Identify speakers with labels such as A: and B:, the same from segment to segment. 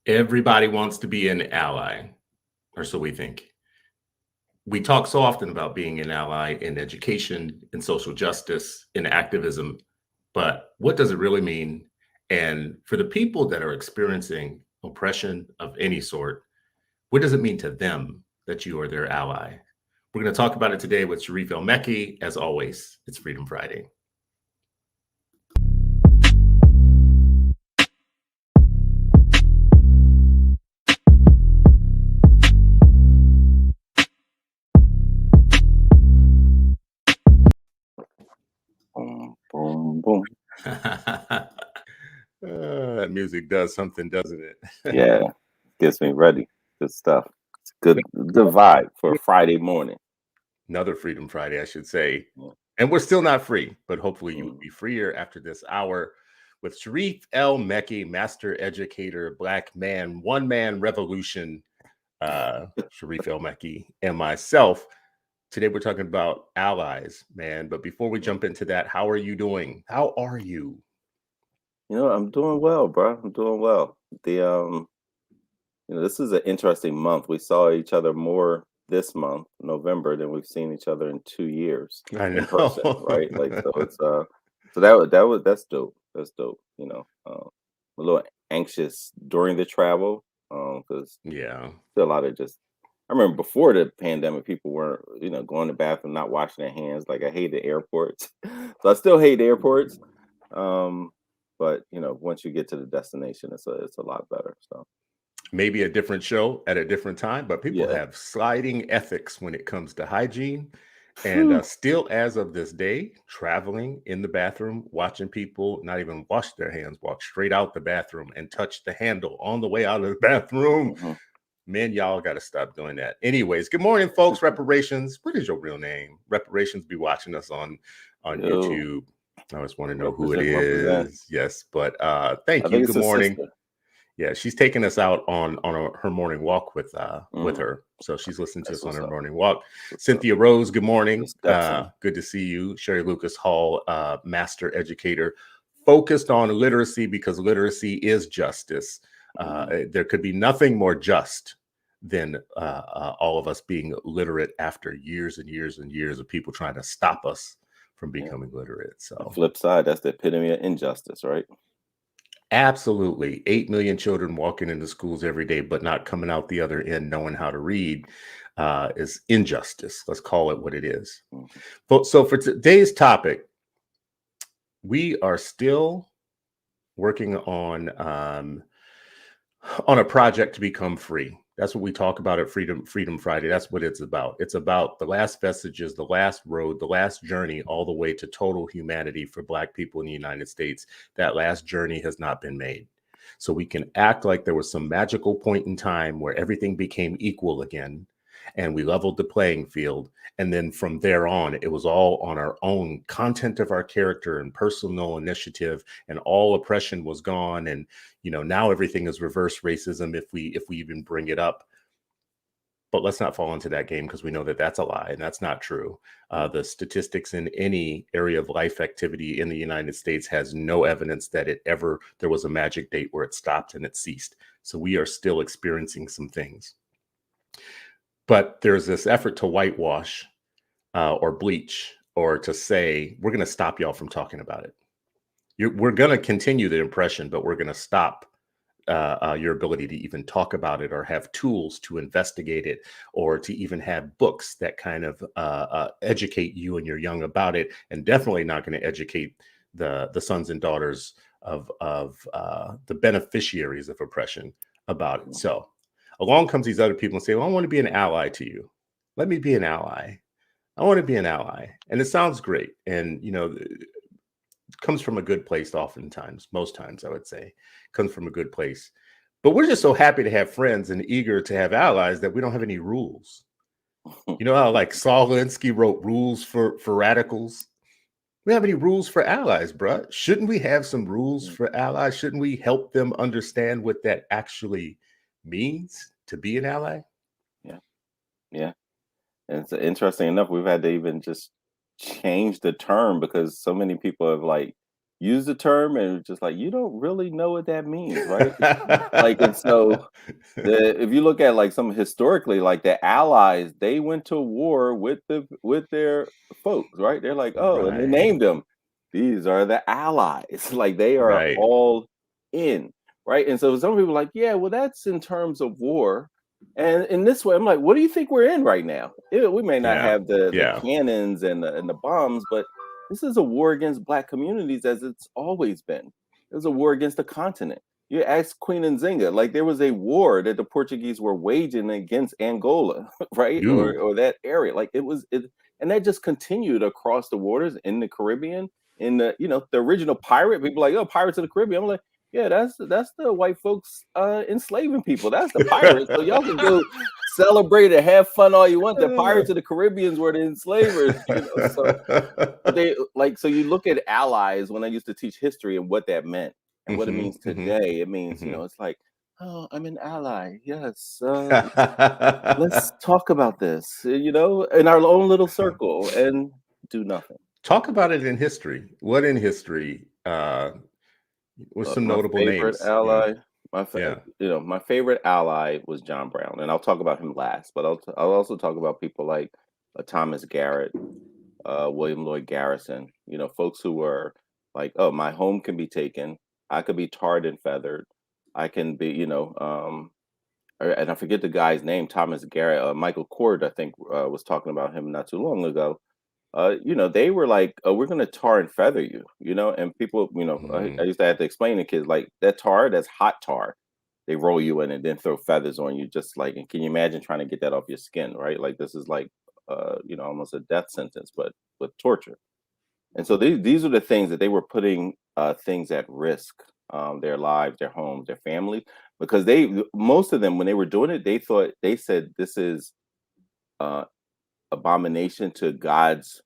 A: Everybody wants to be an ally, or so we think. We talk so often about being an ally in education, in social justice, in activism, but what does it really mean? And for the people that are experiencing oppression of any sort, what does it mean to them that you are their ally? We're going to talk about it today with Sharif El-Mekki. As always, it's Freedom Friday.
B: Boom, boom, boom.
A: That music does something, doesn't it?
B: Yeah, gets me ready. Good stuff. It's good vibe for a Friday morning.
A: Another Freedom Friday, I should say.
B: Yeah.
A: And we're still not free, but hopefully you will
B: Mm.
A: be freer after this hour with Sharif El-Mekki, master educator, Black man, one man revolution, Sharif El-Mekki, and myself. Today we're talking about allies, man. But before we jump into that, how are you doing? How are you?
B: I'm doing well, bro. I'm doing well. This is an interesting month. We saw each other more this month, November, than we've seen each other in 2 years
A: I
B: in person,
A: know.
B: right? Like, so it's so that's dope. That's dope. I'm a little anxious during the travel, because
A: Yeah.
B: still a lot of just. I remember before the pandemic, people weren't, going to the bathroom, not washing their hands. Like, I hate the airports, so I still hate the airports. But once you get to the destination, it's a lot better. So
A: Maybe a different show at a different time, but people
B: yeah.
A: have sliding ethics when it comes to hygiene. And still, as of this day, traveling in the bathroom, watching people not even wash their hands, walk straight out the bathroom and touch the handle on the way out of the bathroom.
B: Mm-hmm.
A: Man, y'all got to stop doing that. Anyways, good morning, folks. Reparations. What is your real name? Reparations be watching us on
B: Yo,
A: YouTube. I always want to know who it
B: represent.
A: is. Yes, but
B: I
A: thank you.
B: think it's
A: Good
B: a
A: morning.
B: sister.
A: Yeah, she's taking us out on her morning walk with
B: Mm,
A: her. So she's listening to
B: that's
A: us on
B: what's
A: her
B: up.
A: morning walk.
B: What's up?
A: Cynthia Rose, good
B: The
A: morning.
B: stepson.
A: Good to see you. Sherry Lucas Hall, master educator, focused on literacy because literacy is justice. There could be nothing more just than all of us being literate after years and years and years of people trying to stop us from
B: Yeah.
A: becoming literate.
B: The
A: So
B: flip side, that's the epitome of injustice, right?
A: absolutely. 8 million children walking into schools every day, but not coming out the other end knowing how to read is injustice. Let's call it what it is.
B: Mhm.
A: But so for today's topic, we are still working on a project to become free. That's what we talk about at Freedom Friday. That's what it's about. It's about the last vestiges, the last road, the last journey, all the way to total humanity for Black people in the United States. That last journey has not been made. So we can act like there was some magical point in time where everything became equal again and we leveled the playing field. And then from there on, it was all on our own content of our character and personal initiative, and all oppression was gone. And now everything is reverse racism if we even bring it up. But let's not fall into that game because we know that that's a lie and that's not true. The statistics in any area of life activity in the United States has no evidence that there was a magic date where it stopped and it ceased. So we are still experiencing some things. But there's this effort to whitewash or bleach or to say, we're going to stop y'all from talking about it. We're going to continue the impression, but we're going to stop your ability to even talk about it or have tools to investigate it or to even have books that kind of educate you and your young about it, and definitely not going to educate the sons and daughters of the beneficiaries of oppression about it. So along comes these other people and say, well, I want to be an ally to you. Let me be an ally. I want to be an ally. And it sounds great. And, it comes from a good place oftentimes, most times I would say, comes from a good place. But we're just so happy to have friends and eager to have allies that we don't have any rules. You know how like Saul Alinsky wrote rules for radicals? We don't have any rules for allies, bruh. Shouldn't we have some rules for allies? Shouldn't we help them understand what that actually means to be an ally?
B: Yeah, yeah. And it's interesting enough, we've had to even just change the term because so many people have like use the term and it's just like, you don't really know what that means, right? Like, and so if you look at like some historically, like the Allies, they went to war with their folks, right? They're like, oh, and they
A: Right.
B: named them. These are the Allies. Like they are
A: Right.
B: all in, right? And so some people are like, yeah, well, that's in terms of war. And in this way, I'm like, what do you think we're in right now? Yeah, we may not
A: Yeah.
B: have the
A: Yeah.
B: cannons and the bombs, but this is a war against Black communities as it's always been. It's a war against the continent. You ask Queen Nzinga, like there was a war that the Portuguese were waging against Angola, right?
A: You.
B: Or that area. Like and that just continued across the waters in the Caribbean. In the original pirate, people like, oh, Pirates of the Caribbean. I'm like, yeah, that's the white folks enslaving people. That's the pirates. So y'all can go celebrate and have fun all you want. The Pirates of the Caribbeans were the enslavers, so but they like so you look at allies when I used to teach history and what that meant and what it
A: Mhm,
B: means
A: mhm,
B: today. It means,
A: mhm.
B: it's like, oh, I'm an ally. Yes. Let's talk about this, in our own little circle and do nothing.
A: Talk about it in history. What in history, was some
B: My
A: notable
B: favorite
A: names, you know?
B: ally,
A: Yeah.
B: my favorite ally was John Brown, and I'll talk about him last, but I'll also talk about people like Thomas Garrett, William Lloyd Garrison, folks who were like, oh, my home can be taken. I could be tarred and feathered. I can be, and I forget the guy's name, Thomas Garrett, Michael Cord, I think, was talking about him not too long ago. They were like, oh, we're going to tar and feather you, and people, I
A: Mhm.
B: used to have to explain to kids like that tar, that's hot tar. They roll you in and then throw feathers on you, just like, and can you imagine trying to get that off your skin, right? Like this is like, almost a death sentence, but with torture. And so these are the things that they were putting things at risk, their lives, their homes, their family, because most of them, when they were doing it, they said this is uh, abomination to God's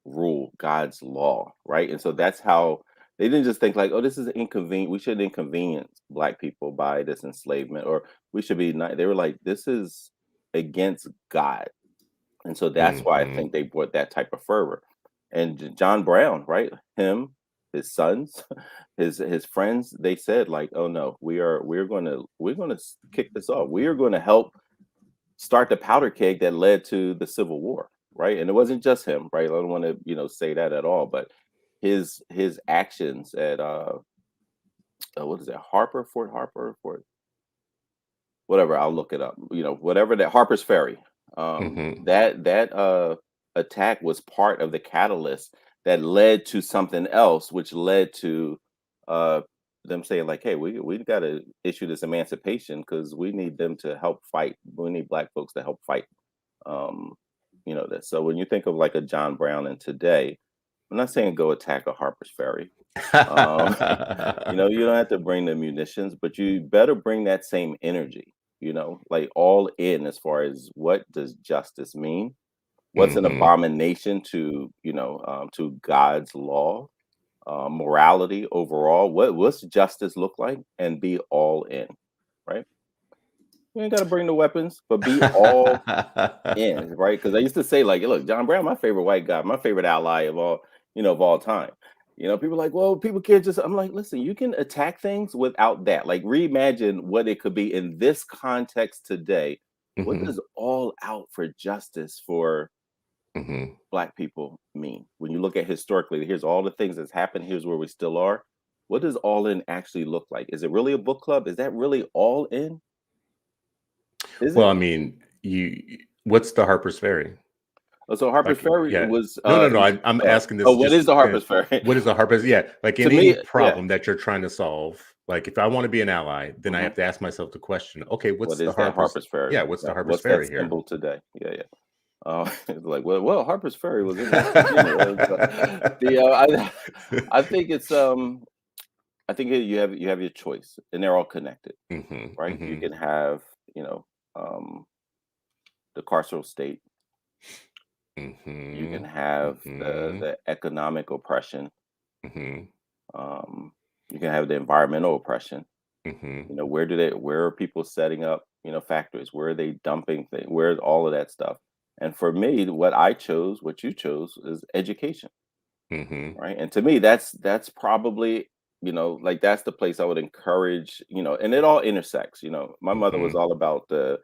B: rule, God's law, right? And so that's how they didn't just think like, oh, this is inconvenient. We should inconvenience Black people by this enslavement, or we should be not. They were like, this is against God. And so that's why I
A: Mhm.
B: think they brought that type of fervor. And John Brown, right? Him, his sons, his friends, they said like, "Oh no, we're going to kick this off. We are going to help start the powder keg that led to the Civil War." Right? And it wasn't just him, right? I don't want to, say that at all, but his actions at what is it? Fort Harper, Fort whatever, I'll look it up. Whatever that Harper's Ferry.
A: Mhm.
B: That attack was part of the catalyst that led to something else, which led to uh, them saying like, "Hey, we got to issue this emancipation because we need them to help fight. We need Black folks to help fight." Um, this. So when you think of like a John Brown in today, I'm not saying go attack a Harper's Ferry. Um, you don't have to bring the munitions, but you better bring that same energy, like all in as far as what does justice mean? What's an
A: Mhm.
B: abomination to God's law, morality overall? What's justice look like? And be all in, right? You ain't got to bring the weapons, but be all in, right? Because I used to say, like, look, John Brown, my favorite white guy, my favorite ally of all time. People are like, well, people can't just. I'm like, listen, you can attack things without that. Like, reimagine what it could be in this context today. What
A: Mhm.
B: does all out for justice for
A: Mhm.
B: Black people mean? When you look at historically, here's all the things that's happened. Here's where we still are. What does all in actually look like? Is it really a book club? Is that really all in? Is
A: Well,
B: it?
A: I mean, what's the Harper's Ferry?
B: So Harper's
A: Like,
B: Ferry
A: yeah.
B: was
A: No, no, no, I'm asking
B: oh,
A: this
B: what
A: just
B: is
A: to
B: the
A: stand
B: Harper's Ferry?
A: what is a Harper's yeah, like,
B: To
A: in any
B: me, yeah.
A: problem that you're trying to solve, like, if I wanna be an ally, then I
B: Mhm.
A: have to ask myself the question, "Okay,
B: What is that Harper's Ferry?
A: what's the
B: Yeah,
A: Harper's
B: what's that
A: Ferry here?"
B: symbol today? Yeah, yeah. It's like, well, Harper's Ferry was in West Virginia. I think it's I think you have your choice, and they're all connected,
A: Mhm,
B: right? You
A: mhm,
B: can have you know um, the carceral state. You can
A: mhm,
B: have the
A: mhm,
B: the economic oppression.
A: mhm,
B: Um, you can have the environmental oppression.
A: mhm.
B: Where are people setting up, factories? Where are they dumping things? Where's all of that stuff? And for me, what you chose is education.
A: Hmm.
B: right? And to me, that's probably, like that's the place I would encourage, and it all intersects. My mother was
A: Hmm.
B: all about the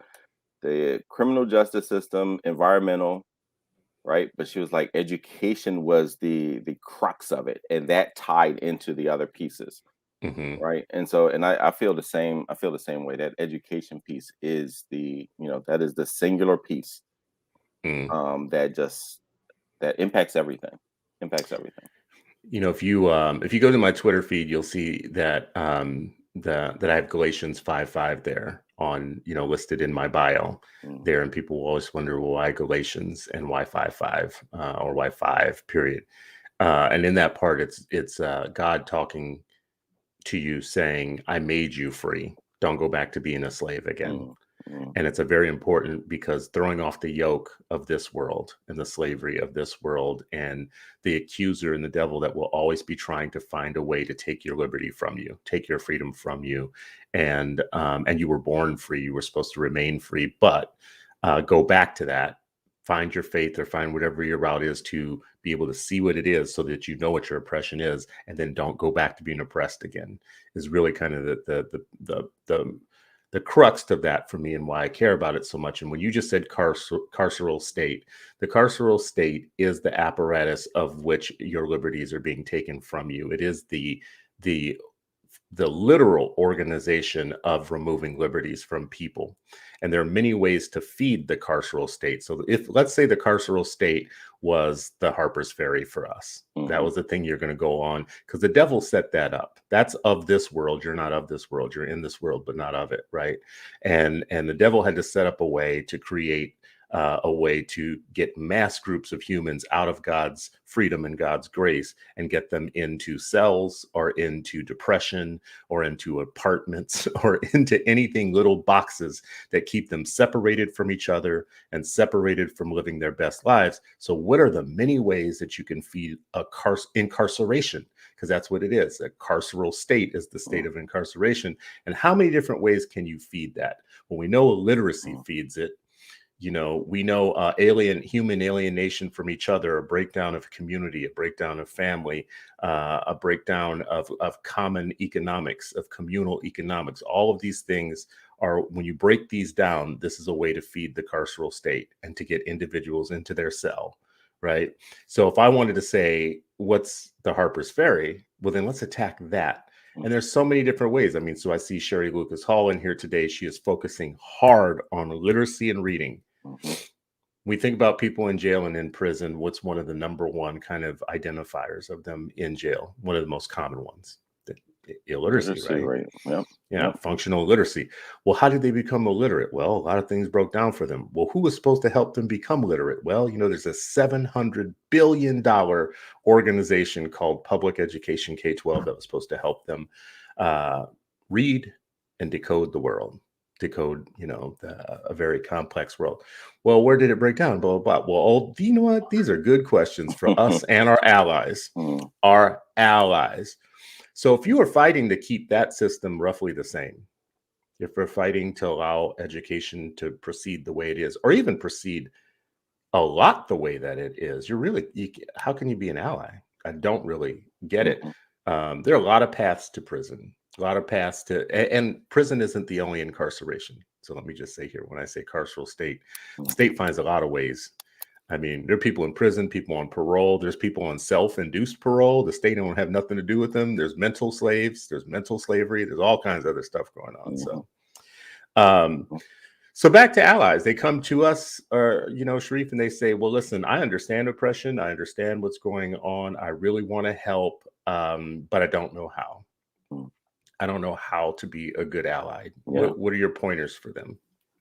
B: criminal justice system, environmental, right? But she was like, education was the crux of it, and that tied into the other pieces,
A: Hmm.
B: right? And so, and I feel the same. I feel the same way. That education piece is that is the singular piece,
A: Mm.
B: that just that impacts everything. Impacts everything.
A: If you go to my Twitter feed, you'll see that that I have Galatians 5:5 there on, listed in my bio
B: Mm,
A: there, and people will always wonder, well, why Galatians and why 5:5, or why 5 period. And in that part, it's God talking to you saying, I made you free. Don't go back to being a slave again.
B: mm, mm,
A: And it's a very important, because throwing off the yoke of this world and the slavery of this world and the accuser and the devil that will always be trying to find a way to take your liberty from you, take your freedom from you. And you were born free. You were supposed to remain free, but go back to that, find your faith or find whatever your route is to be able to see what it is so that you know what your oppression is, and then don't go back to being oppressed again, is really kind of the crux of that for me and why I care about it so much. And when you just said carceral state, the carceral state is the apparatus of which your liberties are being taken from you. It is the the literal organization of removing liberties from people. And there are many ways to feed the carceral state. So if, let's say, the carceral state was the Harpers Fairy for us, that
B: mhm,
A: was the thing you're going to go on, because the devil set that up. That's of this world. You're not of this world. You're in this world, but not of it, right? And the devil had to set up a way to create a way to get mass groups of humans out of God's freedom and God's grace and get them into cells or into depression or into apartments or into anything, little boxes that keep them separated from each other and separated from living their best lives. So, what are the many ways that you can feed incarceration? Because that's what it is. A carceral state is the state
B: mm,
A: of incarceration. And how many different ways can you feed that? Well, we know illiteracy
B: mm,
A: feeds it. We know human alienation from each other, a breakdown of community, a breakdown of family, a breakdown of common economics, of communal economics. All of these things are, when you break these down, this is a way to feed the carceral state and to get individuals into their cell, right? So if I wanted to say, what's the Harper's Ferry? Well, then let's attack that.
B: mm,
A: And there's so many different ways. I mean, so I see Sherry Lucas Hall in here today. She is focusing hard on literacy and reading.
B: mhm.
A: We think about people in jail and in prison. What's one of the number one kind of identifiers of them in jail? One of the most common ones, the illiteracy,
B: Literacy
A: right?
B: rate. Yep.
A: Yeah,
B: Yep.
A: functional literacy. Well, how did they become illiterate? Well, a lot of things broke down for them. Well, who was supposed to help them become literate? Well, there's a $700 billion organization called Public Education K-12 that was supposed to help them uh, read and decode the world, decode, a very complex world. Well, where did it break down? Blah, blah, blah. Well, do you know what? These are good questions for us and our allies.
B: Mm,
A: Our allies. So if you are fighting to keep that system roughly the same, if we're fighting to allow education to proceed the way it is, or even proceed a lot the way that it is, how can you be an ally? I don't really get it.
B: mhm,
A: There are a lot of paths to prison, a lot of paths and prison isn't the only incarceration. So let me just say here, when I say carceral state, the
B: mhm,
A: state finds a lot of ways. I mean, there are people in prison, people on parole. There's people on self-induced parole. The state don't have nothing to do with them. There's mental slaves. There's mental slavery. There's all kinds of other stuff going on.
B: mhm,
A: Um,
B: mhm,
A: so back to allies. They come to us, or Sharif, and they say, "Well, listen, I understand oppression. I understand what's going on. I really want to help, but I don't know how.
B: mm.
A: I don't know how to be a good ally.
B: Yeah.
A: What are your pointers for them?"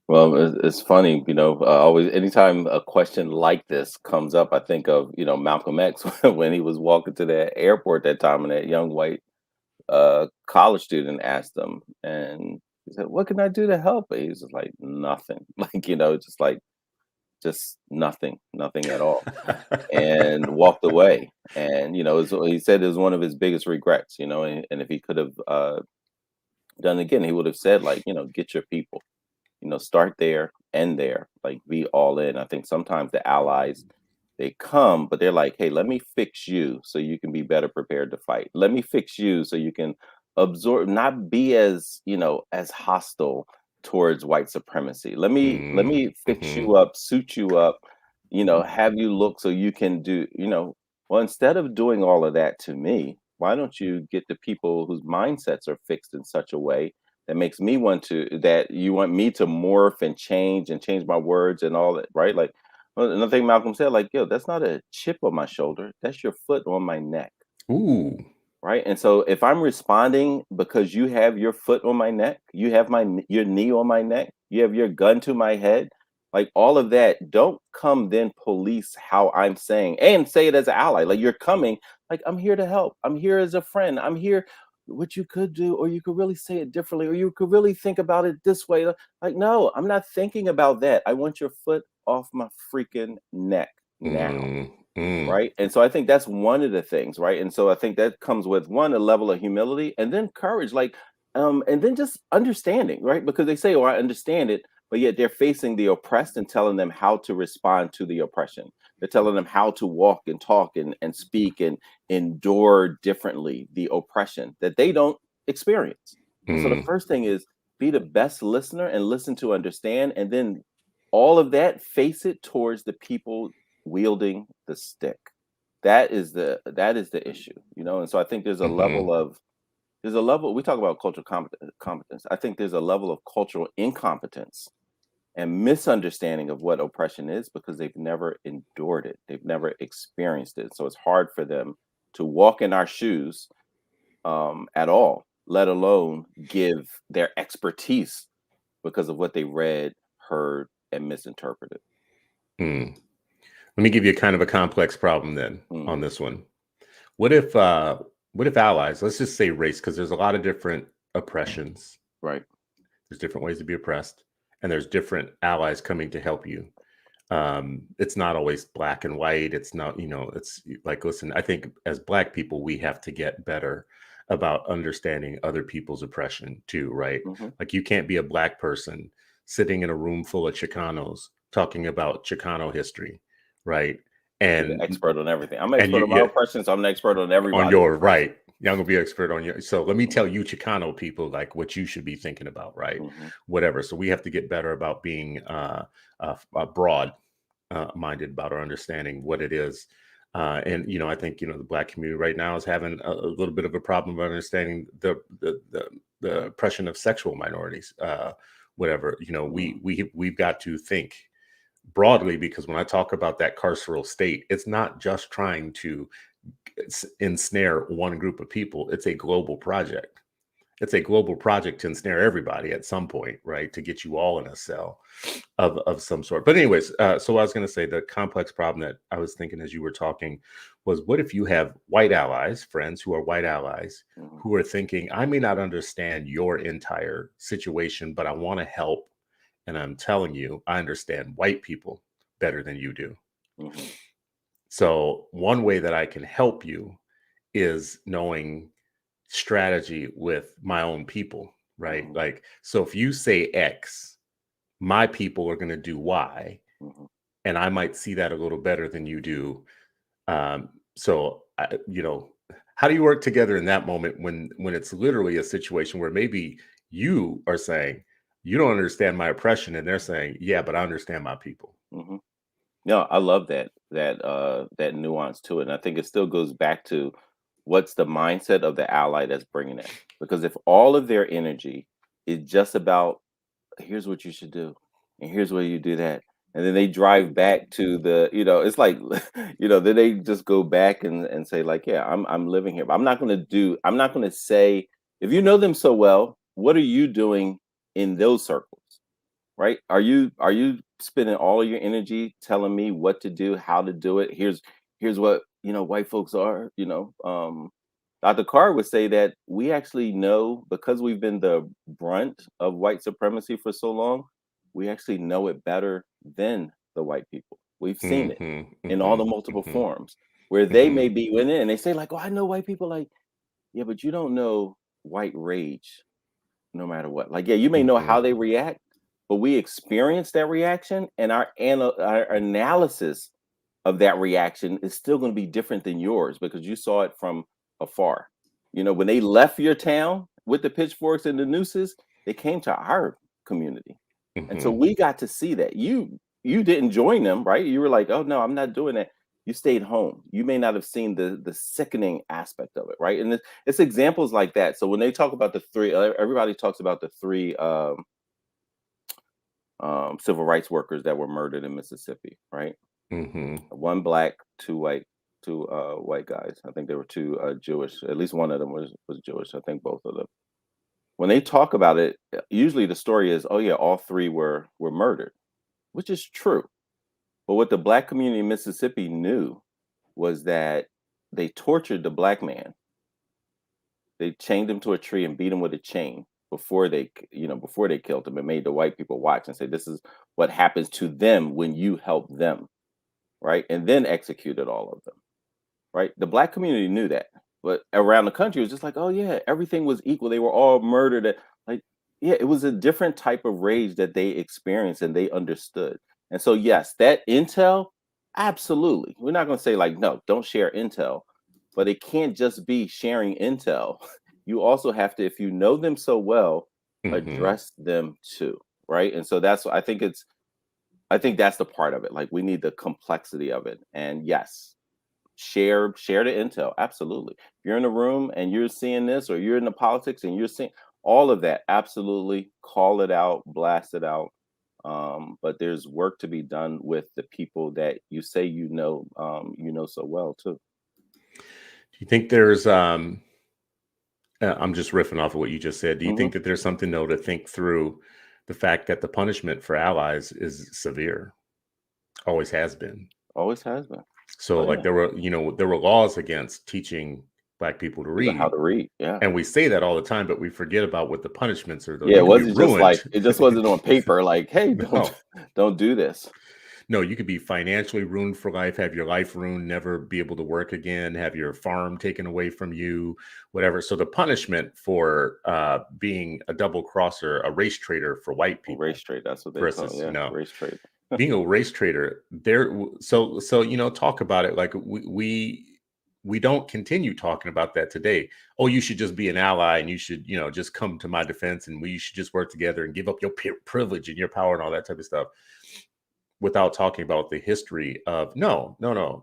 B: Well, it's funny, always anytime a question like this comes up, I think of, Malcolm X when he was walking to the airport that time and that young white college student asked him, and he said, "What can I do to help?" And he was just like, "Nothing." Like, just nothing, nothing at all. And walked away. And, he said it was one of his biggest regrets, and if he could have done it again, he would have said, like, get your people. Start there, end there, like be all in. I think sometimes the allies, They come, but they're like, hey, let me fix you so you can be better prepared to fight. Let me fix you so you can absorb, not be as, as hostile towards white supremacy. Let me fix
A: Mm-hmm.
B: you up, suit you up, have you look so you can do, well, instead of doing all of that to me, why don't you get the people whose mindsets are fixed in such a way that makes me want to, that you want me to morph and change my words and all that, right? Like, well, another thing Malcolm said, like, yo, that's not a chip on my shoulder. That's your foot on my neck.
A: Ooh.
B: Right. And so if I'm responding because you have your foot on my neck, you have your knee on my neck, you have your gun to my head, like all of that, don't come then police how I'm saying and say it as an ally. Like you're coming, like I'm here to help. I'm here as a friend. I'm here. What you could do, or you could really say it differently, or you could really think about it this way. Like, no, I'm not thinking about that. I want your foot off my freaking neck now.
A: Mm, mm,
B: Right? And so I think that's one of the things, right? And so I think that comes with one, a level of humility and then courage, like, and then just understanding, right? Because they say, oh, I understand it, but yet they're facing the oppressed and telling them how to respond to the oppression. They're telling them how to walk and talk and speak and endure differently the oppression that they don't experience. And so the
A: mm,
B: first thing is be the best listener and listen to understand. And then all of that, face it towards the people wielding the stick. That is the issue, And so I think
A: mm-hmm,
B: there's a level we talk about cultural competence. I think there's a level of cultural incompetence and misunderstanding of what oppression is because they've never endured it. They've never experienced it. So it's hard for them to walk in our shoes at all, let alone give their expertise because of what they read, heard, and misinterpreted.
A: mm. Let me give you kind of a complex problem then on
B: Hmm.
A: this one. What if uh what if allies, let's just say race, because there's a lot of different oppressions.
B: Right.
A: There's different ways to be oppressed, and there's different allies coming to help you. It's not always black and white. It's not, it's like, listen, I think as black people, we have to get better about understanding other people's oppression too, right?
B: Hmm.
A: Like you can't be a black person sitting in a room full of Chicanos talking about Chicano history, right?
B: Be the
A: And
B: expert on everything. I'm an
A: and
B: expert
A: you
B: on my
A: yeah,
B: oppression, so I'm an expert on
A: on
B: everybody's
A: your
B: oppression.
A: right. You're gonna be an expert on your. So let me tell you, Chicano people, like what you should be thinking about, right?
B: Hmm.
A: Whatever. So we have to get better about being broad minded about our understanding what it is. And I think the black community right now is having a little bit of a problem of understanding the oppression of sexual minorities. Whatever we've got to think broadly, because when I talk about that carceral state, it's not just trying to ensnare one group of people. It's a global project. It's a global project to ensnare everybody at some point, right? To get you all in a cell of some sort. But anyways, so I was going to say the complex problem that I was thinking as you were talking was, what if you have white allies, friends who are white allies,
B: Hmm.
A: who are thinking, I may not understand your entire situation, but I want to help. And I'm telling you, I understand white people better than you do.
B: Hmm.
A: So one way that I can help you is knowing strategy with my own people, right?
B: Hmm.
A: Like, so if you say X, my people are going to do Y,
B: Hmm.
A: and I might see that a little better than you do. So, how do you work together in that moment when it's literally a situation where maybe you are saying you don't understand my oppression, and they're saying, yeah, but I understand my people.
B: Hmm. No, I love that nuance to it, and I think it still goes back to what's the mindset of the ally that's bringing it. Because if all of their energy is just about here's what you should do, and here's where you do that, and then they drive back to it's like then they just go back and say like, yeah, I'm living here, but I'm not going to say, if you know them so well, what are you doing in those circles, right? Are you spending all of your energy telling me what to do, how to do it? Here's what white folks are. Dr. Carr would say that we actually know, because we've been the brunt of white supremacy for so long. We actually know it better than the white people. We've seen it
A: Hmm.
B: in all
A: Hmm.
B: the multiple
A: Hmm.
B: forms where they
A: Hmm.
B: may be within, and they say like, "Oh, I know white people." Like, yeah, but you don't know white rage no matter what. Like, yeah, you may know how
A: Hmm.
B: they react, but we experience that reaction, and our analysis of that reaction is still going to be different than yours because you saw it from afar. You know, when they left your town with the pitchforks and the nooses, they came to our community. And so
A: Mm-hmm.
B: we got to see that. You didn't join them, right? You were like, "Oh no, I'm not doing that." You stayed home. You may not have seen the sickening aspect of it, right? And it's examples like that. So when they talk about the three, everybody talks about the three civil rights workers that were murdered in Mississippi, right?
A: Mm-hmm.
B: One black, two white guys. I think there were two Jewish. At least one of them was Jewish. I think both of them. When they talk about it, usually the story is, oh yeah, all three were murdered, which is true. But what the black community in Mississippi knew was that they tortured the black man. They chained him to a tree and beat him with a chain before before they killed him and made the white people watch and say, this is what happens to them when you help them, right? And then executed all of them, right? The black community knew that, but around the country it was just like, oh yeah, everything was equal. They were all murdered. Like, yeah, it was a different type of rage that they experienced and they understood. And so, yes, that intel, absolutely. We're not going to say like, no, don't share intel, but it can't just be sharing intel. You also have to, if you know them so well,
A: Mm-hmm.
B: address them too, right? And so that's what I think that's the part of it. Like we need the complexity of it. And yes, share the intel. Absolutely. If you're in a room and you're seeing this, or you're in the politics and you're seeing all of that, absolutely call it out, blast it out. But there's work to be done with the people that you say you know so well too.
A: Do you think there's I'm just riffing off of what you just said. Do you
B: Hmm.
A: think that there's something though to think through the fact that the punishment for allies is severe? Always has been.
B: Always has been.
A: So
B: Oh
A: like
B: yeah,
A: there were laws against teaching black people to
B: how
A: read.
B: to read. Yeah,
A: And we say that all the time, but we forget about what the punishments are though.
B: yeah.
A: You
B: It
A: could be
B: wasn't just
A: ruined.
B: like it just wasn't on paper. Like, hey,
A: No.
B: don't do this.
A: No, you could be financially ruined for life, have your life ruined, never be able to work again, have your farm taken away from you, whatever. So the punishment for being a double crosser, a race traitor for white
B: Race
A: people
B: trade. That's what they call it.
A: versus,
B: Yeah, race trade.
A: being a race trader there. So talk about it. Like we don't continue talking about that today. Oh, you should just be an ally and you should just come to my defense and we should just work together and give up your privilege and your power and all that type of stuff, without talking about the history of no.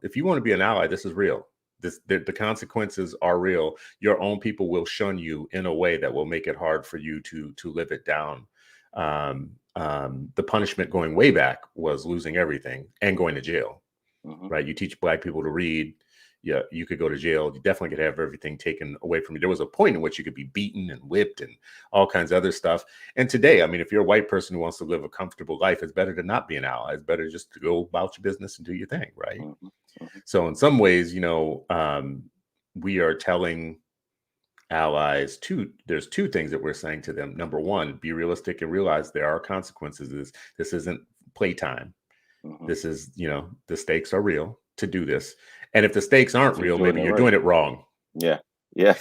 A: If you want to be an ally, this is real. The consequences are real. Your own people will shun you in a way that will make it hard for you to live it down. The punishment going way back was losing everything and going to jail.
B: Hmm.
A: Right? You teach black people to read. Yeah, you could go to jail. You definitely could have everything taken away from you. There was a point in which you could be beaten and whipped and all kinds of other stuff. And today, I mean, if you're a white person who wants to live a comfortable life, it's better to not be an ally. It's better just to go about your business and do your thing, right?
B: Hmm. Hmm.
A: So in some ways, we are telling allies there's two things that we're saying to them. Number one, be realistic and realize there are consequences. This isn't playtime.
B: Hmm.
A: This is, the stakes are real to do this. And if the stakes aren't
B: You're
A: real,
B: doing
A: maybe
B: it
A: you're
B: right.
A: doing it wrong.
B: Yeah. Yeah.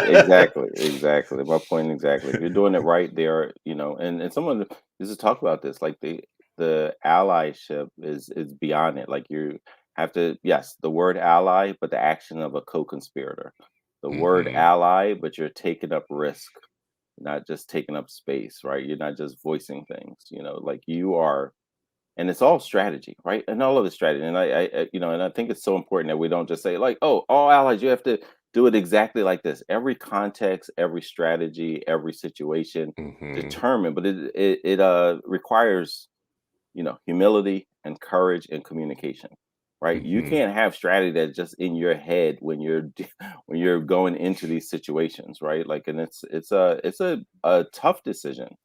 B: Exactly. Exactly. My point exactly. If you're doing it right there, and someone used to talk about this, like the allyship is beyond it. Like you have to, yes, the word ally, but the action of a co-conspirator. The word
A: Hmm.
B: ally, but you're taking up risk, not just taking up space, right? You're not just voicing things, like you are, and it's all strategy, right? And all of it's strategy. And and I think it's so important that we don't just say like, oh, all allies, you have to do it exactly like this. Every context, every strategy, every situation
A: Hmm.
B: determined, but it requires, humility and courage and communication, right? You
A: Hmm.
B: can't have strategy that's just in your head when you're when you're going into these situations, right? Like, and it's a tough decision.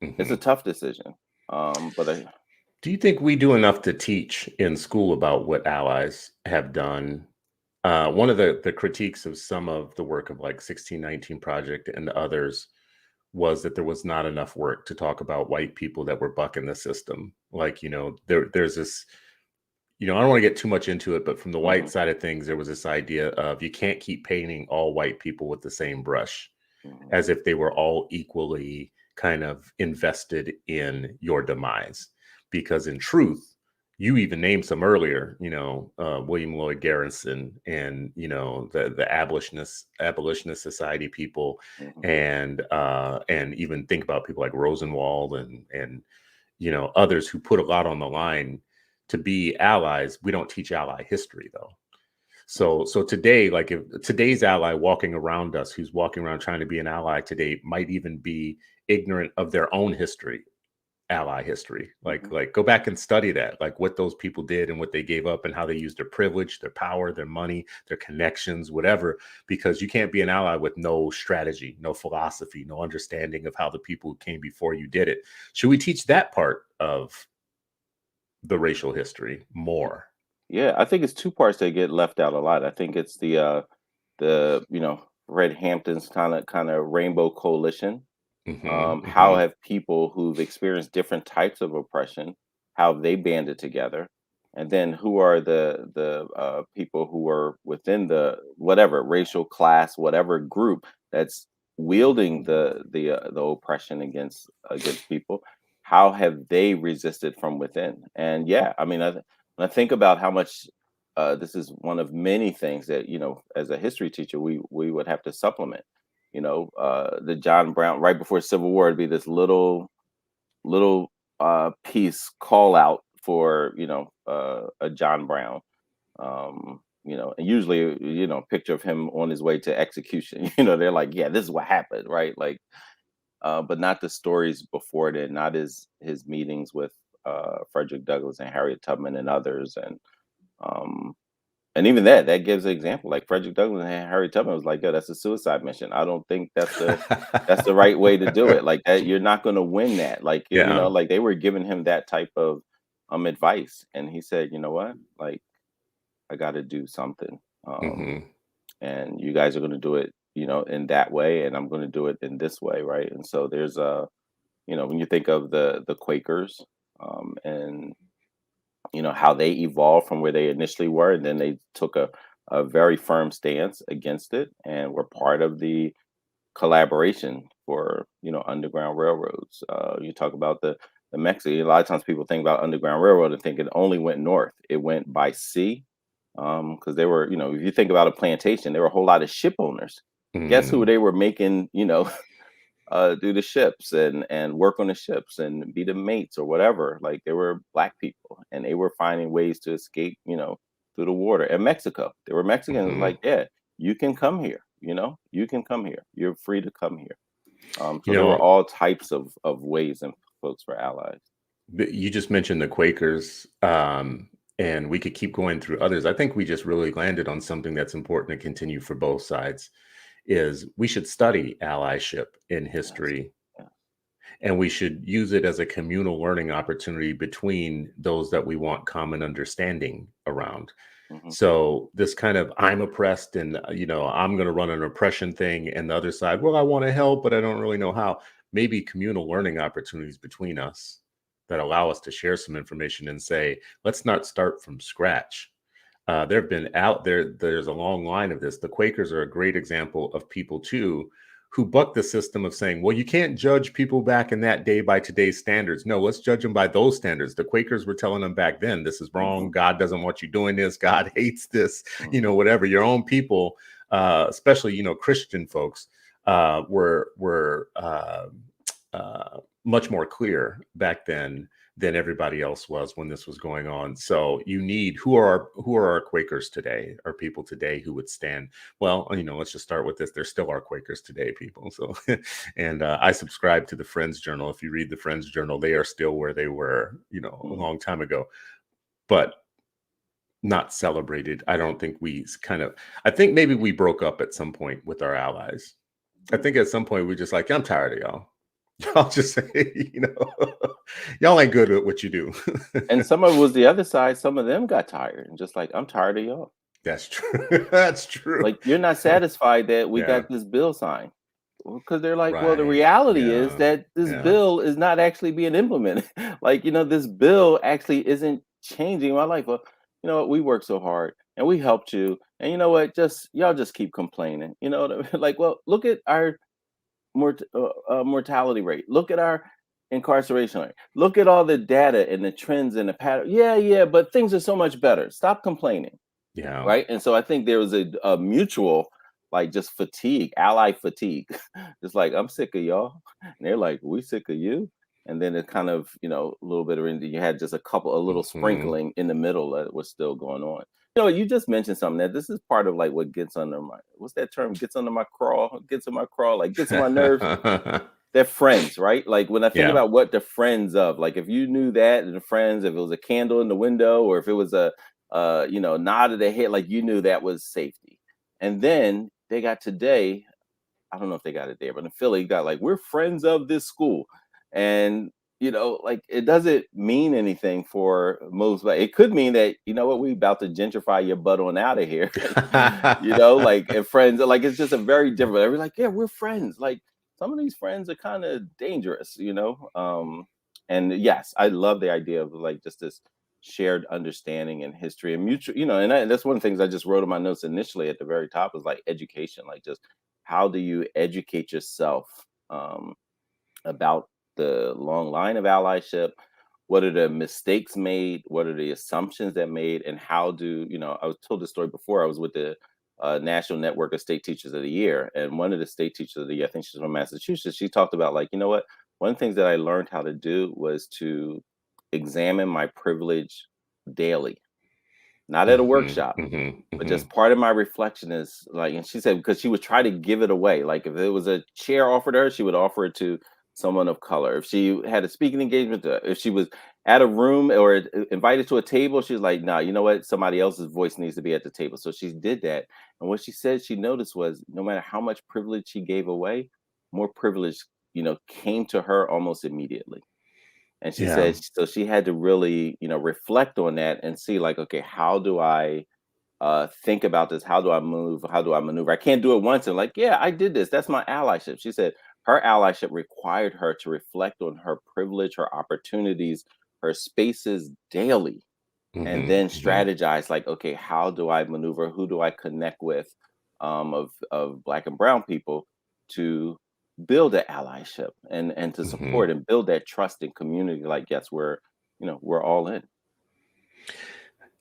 B: It's a
A: Hmm.
B: tough decision. But
A: Do you think we do enough to teach in school about what allies have done? One of the critiques of some of the work of like 1619 Project and others was that there was not enough work to talk about white people that were bucking the system. Like, there's this, I don't want to get too much into it, but from the white
B: mhm,
A: side of things, there was this idea of you can't keep painting all white people with the same brush,
B: mhm.
A: as if they were all equally kind of invested in your demise. Because in truth, You even named some earlier, William Lloyd Garrison, and the abolitionist society people,
B: Mhm.
A: and even think about people like Rosenwald and others who put a lot on the line to be allies. We don't teach ally history though. So today, like if today's ally walking around us, who's walking around trying to be an ally today, might even be ignorant of their own history, ally history. like
B: Mhm.
A: like go back and study that, like what those people did and what they gave up and how they used their privilege, their power, their money, their connections, whatever. Because you can't be an ally with no strategy, no philosophy, no understanding of how the people who came before you did it. Should we teach that part of the racial history more?
B: Yeah, I think it's two parts that get left out a lot. I think it's the Red Hamptons kind of rainbow coalition.
A: Hmm.
B: How
A: Hmm.
B: have people who've experienced different types of oppression, how have they banded together? And then who are the people who are within the whatever racial class, whatever group that's wielding the oppression against people? How have they resisted from within? And yeah, I mean, when I think about how much this is one of many things that as a history teacher, we would have to supplement. The John Brown right before Civil War would be this little piece call out for a John Brown. And usually picture of him on his way to execution. They're like, yeah, this is what happened, right? Like, but not the stories before then, not his meetings with Frederick Douglass and Harriet Tubman and others, um, and even that gives an example. Like Frederick Douglass and Harriet Tubman was like, "Yo, that's a suicide mission. I don't think that's the right way to do it. Like that, you're not going to win that. Like
A: Yeah.
B: like they were giving him that type of advice, and he said, you know what? Like I got to do something.
A: Hmm.
B: And you guys are going to do it, in that way, and I'm going to do it in this way, right? And so there's when you think of the Quakers, and how they evolved from where they initially were, and then they took a very firm stance against it and were part of the collaboration for underground railroads. You talk about the Mexican. A lot of times people think about underground railroad and think it only went north. It went by sea, because they were, if you think about a plantation, there were a whole lot of ship owners. Guess who
A: Hmm.
B: they were making, do the ships and work on the ships and be the mates or whatever. Like they were black people and they were finding ways to escape, through the water. And Mexico, there were Mexicans
A: Hmm.
B: like, yeah, you can come here, you can come here. You're free to come here.
A: You
B: So there were
A: know,
B: all types of ways and folks were allies.
A: You just mentioned the Quakers, and we could keep going through others. I think we just really landed on something that's important to continue for both sides. Is we should study allyship in
B: Yes.
A: history,
B: Yeah.
A: and we should use it as a communal learning opportunity between those that we want common understanding around.
B: Hmm.
A: So this kind of I'm oppressed and I'm going to run an oppression thing, and the other side, well, I want to help, but I don't really know how. Maybe communal learning opportunities between us that allow us to share some information and say, let's not start from scratch. There have been out there. There's a long line of this. The Quakers are a great example of people too who buck the system of saying, well, you can't judge people back in that day by today's standards. No, let's judge them by those standards. The Quakers were telling them back then, this is
B: Hmm.
A: wrong. God doesn't want you doing this. God hates this,
B: Hmm.
A: whatever. Your own people, especially, Christian folks, much more clear back then than everybody else was when this was going on. So you need who are our Quakers today, or people today who would stand. Well, let's just start with this. There still are Quakers today, people. So, and I subscribe to the Friends Journal. If you read the Friends Journal, they are still where they were, a
B: Hmm.
A: long time ago, but not celebrated. I don't think I think maybe we broke up at some point with our allies. I think at some point we just like, I'm tired of y'all. Y'all just say, y'all ain't good at what you do.
B: And some of it was the other side. Some of them got tired and just like, I'm tired of y'all.
A: That's true. That's true.
B: Like, you're not satisfied that we
A: Yeah.
B: got this bill signed. Because they're like, well, the
A: Right.
B: reality is
A: Yeah.
B: that this
A: Yeah.
B: bill is not actually being implemented. Like, this bill actually isn't changing my life. Well, you know what? We worked so hard and we helped you. And you know what? Just y'all just keep complaining. You know what I mean? Like, well, look at our mortality rate. Look at our incarceration rate. Look at all the data and the trends and the pattern. Yeah, but things are so much better. Stop complaining.
A: Yeah.
B: Right. And so I think there was a mutual, like, just fatigue, ally fatigue. Just like, I'm sick of y'all. And they're like, we sick of you. And then it kind of, a little bit of, you had just a little
A: Mhm.
B: sprinkling in the middle that was still going on. You just mentioned something that this is part of, like, what gets under my, what's that term? Gets under my crawl, gets in my crawl, like, gets on my nerves. They're friends, right? Like, when I think
A: Yeah.
B: about what they're friends of, like, if you knew that and the friends, if it was a candle in the window, or if it was a nod of the head, like, you knew that was safety. And then they got today, I don't know if they got it there, but in Philly, got like, we're friends of this school. And, like, it doesn't mean anything for most, but it could mean that, what, we about to gentrify your butt on out of here. Like, and friends, like, it's just a very different, we're like, yeah, we're friends. Like, some of these friends are kind of dangerous, and yes, I love the idea of, like, just this shared understanding and history and mutual, and that's one of the things I just wrote in my notes initially at the very top, is like education, like, just how do you educate yourself, about the long line of allyship? What are the mistakes made? What are the assumptions that made? And how do, I was told this story before. I was with the National Network of State Teachers of the Year. And one of the state teachers of the year, I think she's from Massachusetts, she talked about, like, what? One of the things that I learned how to do was to examine my privilege daily, not at a
A: Mhm,
B: workshop,
A: mhm,
B: but
A: mhm.
B: just part of my reflection is, like, and she said, because she would try to give it away. Like, if there was a chair offered her, she would offer it to someone of color. If she had a speaking engagement, if she was at a room or invited to a table, she was like, nah, you know what? Somebody else's voice needs to be at the table. So she did that. And what she said she noticed was, no matter how much privilege she gave away, more privilege, came to her almost immediately. And she
A: Yeah.
B: said, so she had to really, reflect on that and see, like, okay, how do I think about this? How do I move? How do I maneuver? I can't do it once and, like, yeah, I did this. That's my allyship. She said her allyship required her to reflect on her privilege, her opportunities, her spaces daily, and
A: Mhm,
B: then
A: mhm,
B: strategize, like, okay, how do I maneuver? Who do I connect with, of Black and Brown people, to build an allyship and to
A: mhm.
B: support and build that trust and community? Like, yes, we're all in.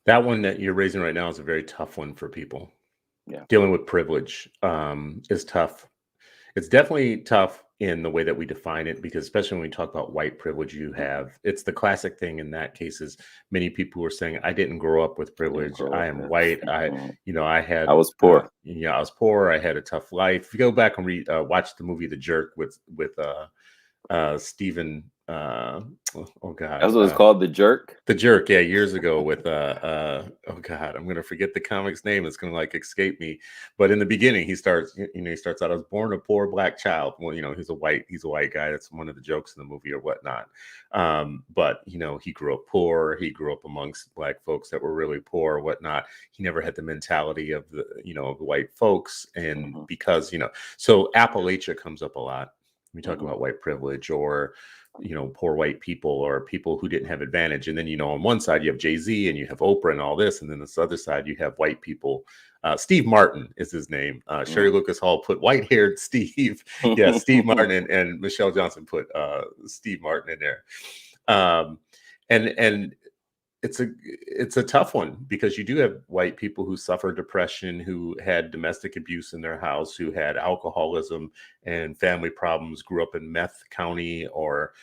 A: That one that you're raising right now is a very tough one for people.
B: Yeah.
A: Dealing with privilege, is tough. It's definitely tough in the way that we define it, because especially when we talk about white privilege,
B: Hmm.
A: it's the classic thing in that case is many people were saying, I didn't grow up with
B: I didn't
A: privilege.
B: grow
A: I
B: up
A: am
B: with
A: white.
B: it.
A: I
B: I
A: had,
B: was poor.
A: I was poor. I had a tough life. If you go back and watch the movie The Jerk with Stephen, oh God,
B: That's what it's called, The Jerk?
A: The Jerk, yeah, years ago with oh god, I'm gonna forget the comic's name. It's gonna like escape me. But in the beginning, he starts out, I was born a poor black child. Well, he's a white guy. That's one of the jokes in the movie or whatnot. But he grew up poor. He grew up amongst black folks that were really poor or whatnot. He never had the mentality of of the white folks. And
B: Mhm,
A: because, so Appalachia comes up a lot. We talk
B: mhm,
A: about white privilege or poor white people or people who didn't have advantage. And then, on one side you have Jay-Z and you have Oprah and all this. And then this other side, you have white people. Steve Martin is his name. Sherry
B: mhm.
A: Lucas Hall put white-haired Steve. Yeah, Steve Martin and Michelle Johnson put Steve Martin in there. Um, and it's a tough one because you do have white people who suffer depression, who had domestic abuse in their house, who had alcoholism and family problems, grew up in meth county, or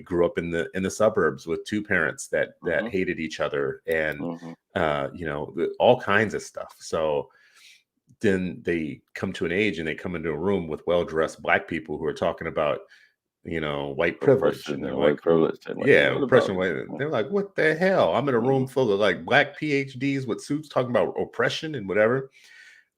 A: grew up in the suburbs with two parents that
B: Mhm,
A: hated each other, and
B: mhm.
A: all kinds of stuff. So then they come to an age and they come into a room with well-dressed black people who are talking about white privilege. And
B: Oppression
A: they're
B: and
A: like,
B: white privilege, and, like,
A: yeah,
B: what about
A: oppression, white.
B: mm,
A: They're like, what the hell? I'm in a room
B: mhm,
A: full of like black PhDs with suits talking about oppression and whatever.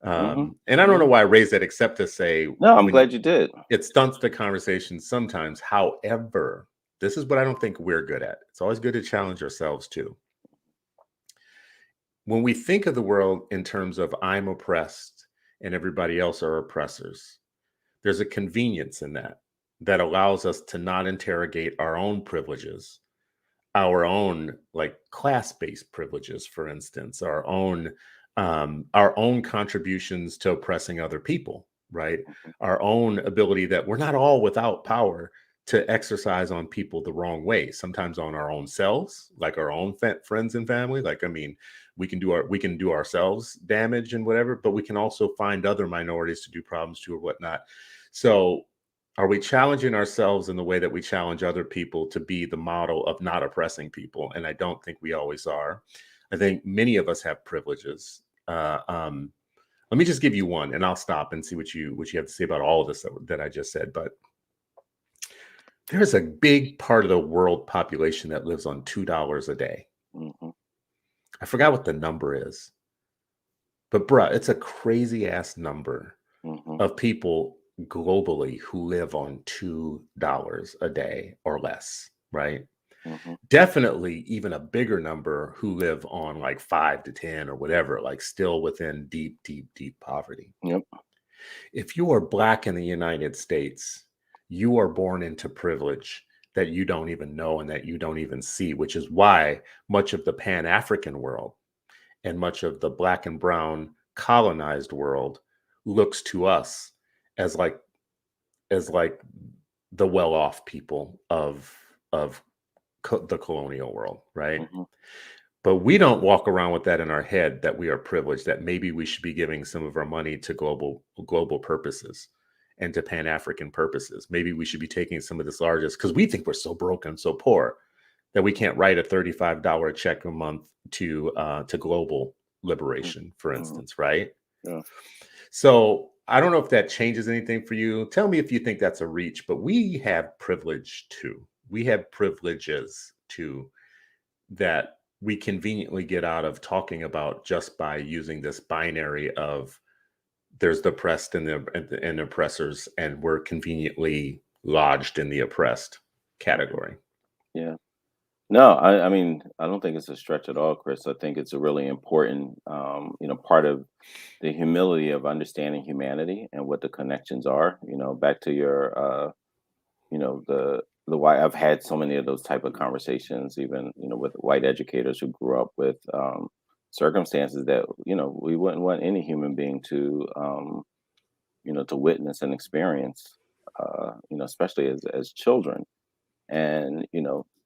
B: mhm,
A: And I don't know
B: mhm.
A: why I raised that, except to say
B: No, I'm
A: when
B: glad you did.
A: it stunts the conversation sometimes. However, this is what I don't think we're good at. It's always good to challenge ourselves too. When we think of the world in terms of I'm oppressed and everybody else are oppressors, there's a convenience in that allows us to not interrogate our own privileges, our own like class-based privileges, for instance, our own contributions to oppressing other people, right?
B: Mhm,
A: Our own ability that we're not all without power. to exercise on people the wrong way, sometimes on our own selves, like our own friends and family. Like, I mean, we can do ourselves damage and whatever, but we can also find other minorities to do problems to or whatnot. So are we challenging ourselves in the way that we challenge other people to be the model of not oppressing people? And I don't think we always are. I think many of us have privileges. Let me just give you one, and I'll stop and see what you have to say about all of this that I just said. But there's a big part of the world population that lives on $2 a day.
B: Mhm.
A: I forgot what the number is, but bruh, it's a crazy ass number
B: Mhm.
A: of people globally who live on $2 a day or less, right?
B: Mhm.
A: Definitely even a bigger number who live on like 5 to 10 or whatever, like still within deep, deep, deep poverty.
B: Yep.
A: If you are Black in the United States, you are born into privilege that you don't even know and that you don't even see, which is why much of the Pan-African world and much of the Black and brown colonized world looks to us as like the well-off people of the colonial world, right?
B: Mhm.
A: But we don't walk around with that in our head, that we are privileged, that maybe we should be giving some of our money to global purposes and to Pan-African purposes. Maybe we should be taking some of this largest, because we think we're so broken, so poor, that we can't write a $35 check a month to global liberation, for
B: Mhm.
A: instance, right?
B: Yeah.
A: So I don't know if that changes anything for you. Tell me if you think that's a reach, but we have privilege too. We have privileges too that we conveniently get out of talking about just by using this binary of there's the oppressed and oppressors, and we're conveniently lodged in the oppressed category.
B: Yeah. No, I mean, I don't think it's a stretch at all, Chris. I think it's a really important, part of the humility of understanding humanity and what the connections are. Back to your, the why I've had so many of those type of conversations, even with white educators who grew up with circumstances that we wouldn't want any human being to witness and experience, especially as children. And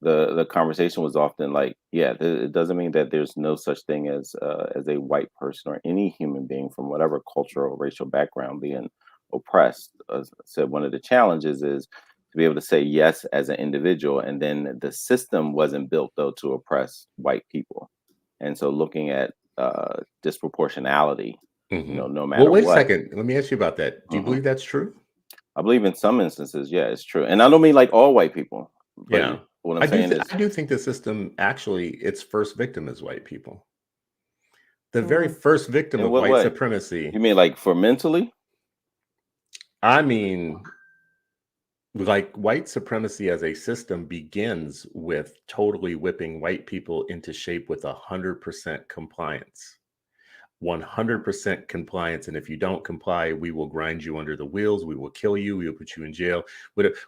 B: the conversation was often like, yeah, it doesn't mean that there's no such thing as a white person or any human being from whatever cultural or racial background being oppressed. As I said, one of the challenges is to be able to say yes as an individual, and then the system wasn't built though to oppress white people. And so looking at disproportionality,
A: Mhm.
B: no
A: Well,
B: matter
A: wait a
B: what.
A: second. Let me ask you about that. Do you
B: Mhm.
A: believe that's true?
B: I believe in some instances, yeah, it's true. And I don't mean like all white people, but
A: Yeah.
B: what I'm saying is,
A: I do think the system actually, its first victim is white people. The very
B: mm,
A: first victim
B: in
A: of
B: what
A: white
B: way? You
A: supremacy,
B: mean like for mentally?
A: I mean, like white supremacy as a system begins with totally whipping white people into shape with 100% compliance. 100% compliance. And if you don't comply, we will grind you under the wheels. We will kill you. We will put you in jail.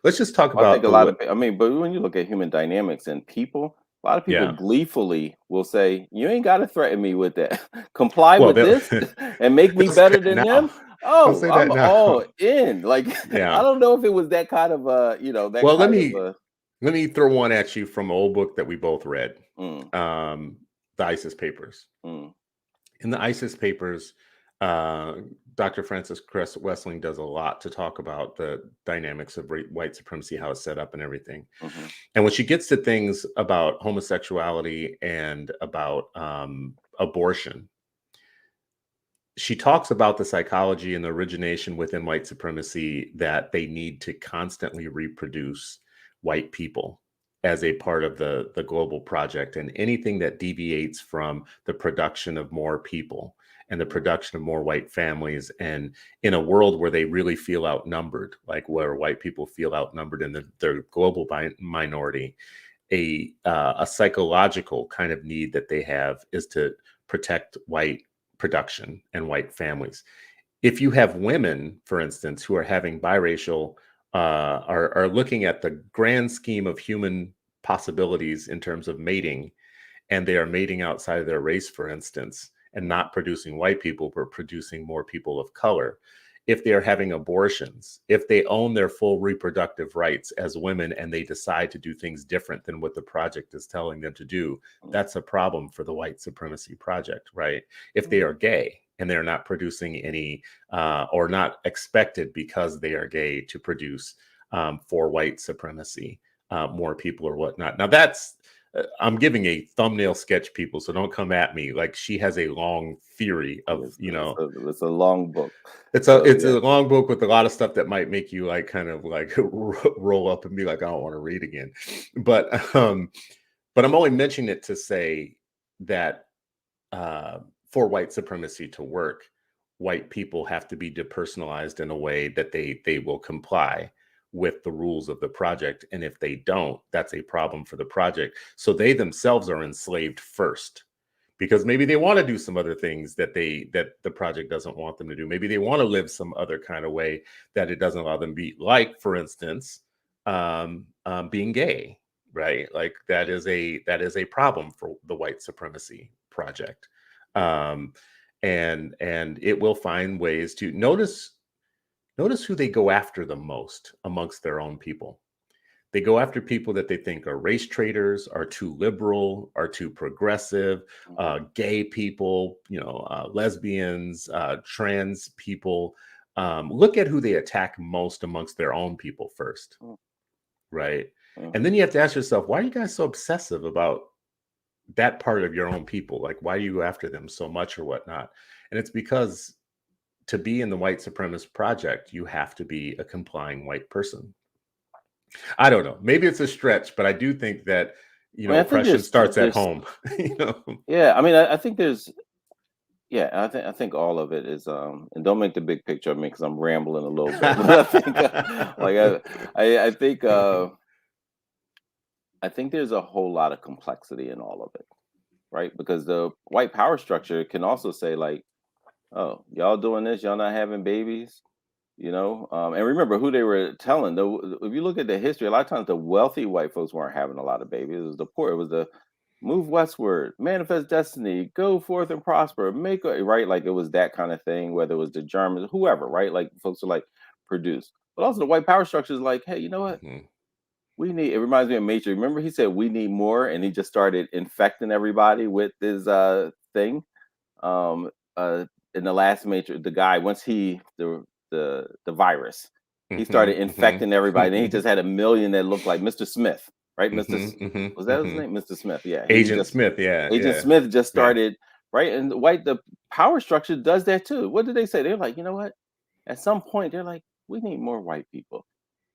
A: Let's just talk
B: I think
A: about
B: a
A: the
B: lot
A: what.
B: of, I mean, but when you look at human dynamics and people, a lot of people
A: Yeah.
B: gleefully will say, "You ain't got to threaten me with that. Comply
A: Well,
B: with
A: they'll,
B: this, and make me
A: they'll say
B: better
A: that
B: than
A: now.
B: them."
A: They'll
B: Oh,
A: say
B: I'm
A: that now.
B: all in. Like, I
A: Yeah.
B: don't know if it was that kind of that
A: Well,
B: kind of a.
A: let me throw one at you from an old book that we both read.
B: Mm,
A: Um, the ISIS Papers.
B: mm,
A: In the ISIS Papers, uh, Dr. Francis Cress Wessling does a lot to talk about the dynamics of white supremacy, how it's set up and everything.
B: mhm,
A: And when she gets to things about homosexuality and about abortion, she talks about the psychology and the origination within white supremacy that they need to constantly reproduce white people as a part of the global project, and anything that deviates from the production of more people and the
B: mm,
A: production of more white families, and in a world where they really feel outnumbered, like where white people feel outnumbered in their global minority, a psychological kind of need that they have is to protect white production and white families. If you have women, for instance, who are having biracial, are looking at the grand scheme of human possibilities in terms of mating, and they are mating outside of their race, for instance, and not producing white people, but producing more people of color, if they're having abortions, if they own their full reproductive rights as women and they decide to do things different than what the project is telling them to do, that's a problem for the white supremacy project, right? If they are gay and they're not producing any or not expected because they are gay to produce for white supremacy, more people or whatnot. Now that's, I'm giving a thumbnail sketch, people, so don't come at me. Like, she has a long theory of,
B: it's a long book.
A: It's a long book with a lot of stuff that might make you like kind of like roll up and be like, I don't want to read again. But I'm only mentioning it to say that for white supremacy to work, white people have to be depersonalized in a way that they will comply with the rules of the project. And if they don't, that's a problem for the project. So they themselves are enslaved first, because maybe they want to do some other things that the project doesn't want them to do. Maybe they want to live some other kind of way that it doesn't allow them to be, like, for instance, being gay, right? Like that is a problem for the white supremacy project. And it will find ways to notice who they go after the most amongst their own people. They go after people that they think are race traitors, are too liberal, are too progressive, gay people, lesbians, trans people. Look at who they attack most amongst their own people first, right? And then you have to ask yourself, why are you guys so obsessive about that part of your own people? Like, why do you go after them so much or whatnot? And it's because to be in the white supremacist project, you have to be a complying white person. I don't know. Maybe it's a stretch, but I do think that, oppression starts at home.
B: Yeah, I mean, I think there's, I think all of it is, and don't make the big picture of me because I'm rambling a little bit. But I think there's a whole lot of complexity in all of it, right? Because the white power structure can also say like, oh, y'all doing this, y'all not having babies, and remember who they were telling. Though, if you look at the history, a lot of times the wealthy white folks weren't having a lot of babies. It was the poor. It was the move westward, manifest destiny, go forth and prosper, right. Like it was that kind of thing. Whether it was the Germans, whoever, right? Like folks are like produce, but also the white power structure is like, hey, you know what? We need. It reminds me of Matrix. Remember, he said we need more, and he just started infecting everybody with this thing. In the last Matrix, the guy once the virus, he started infecting everybody, and he just had a million that looked like Mr. Smith, right? Was that his name? Mr. Smith, yeah.
A: Agent Smith, yeah.
B: Agent Smith just started, right? And the power structure does that too. What did they say? They're like, you know what? At some point, they're like, we need more white people.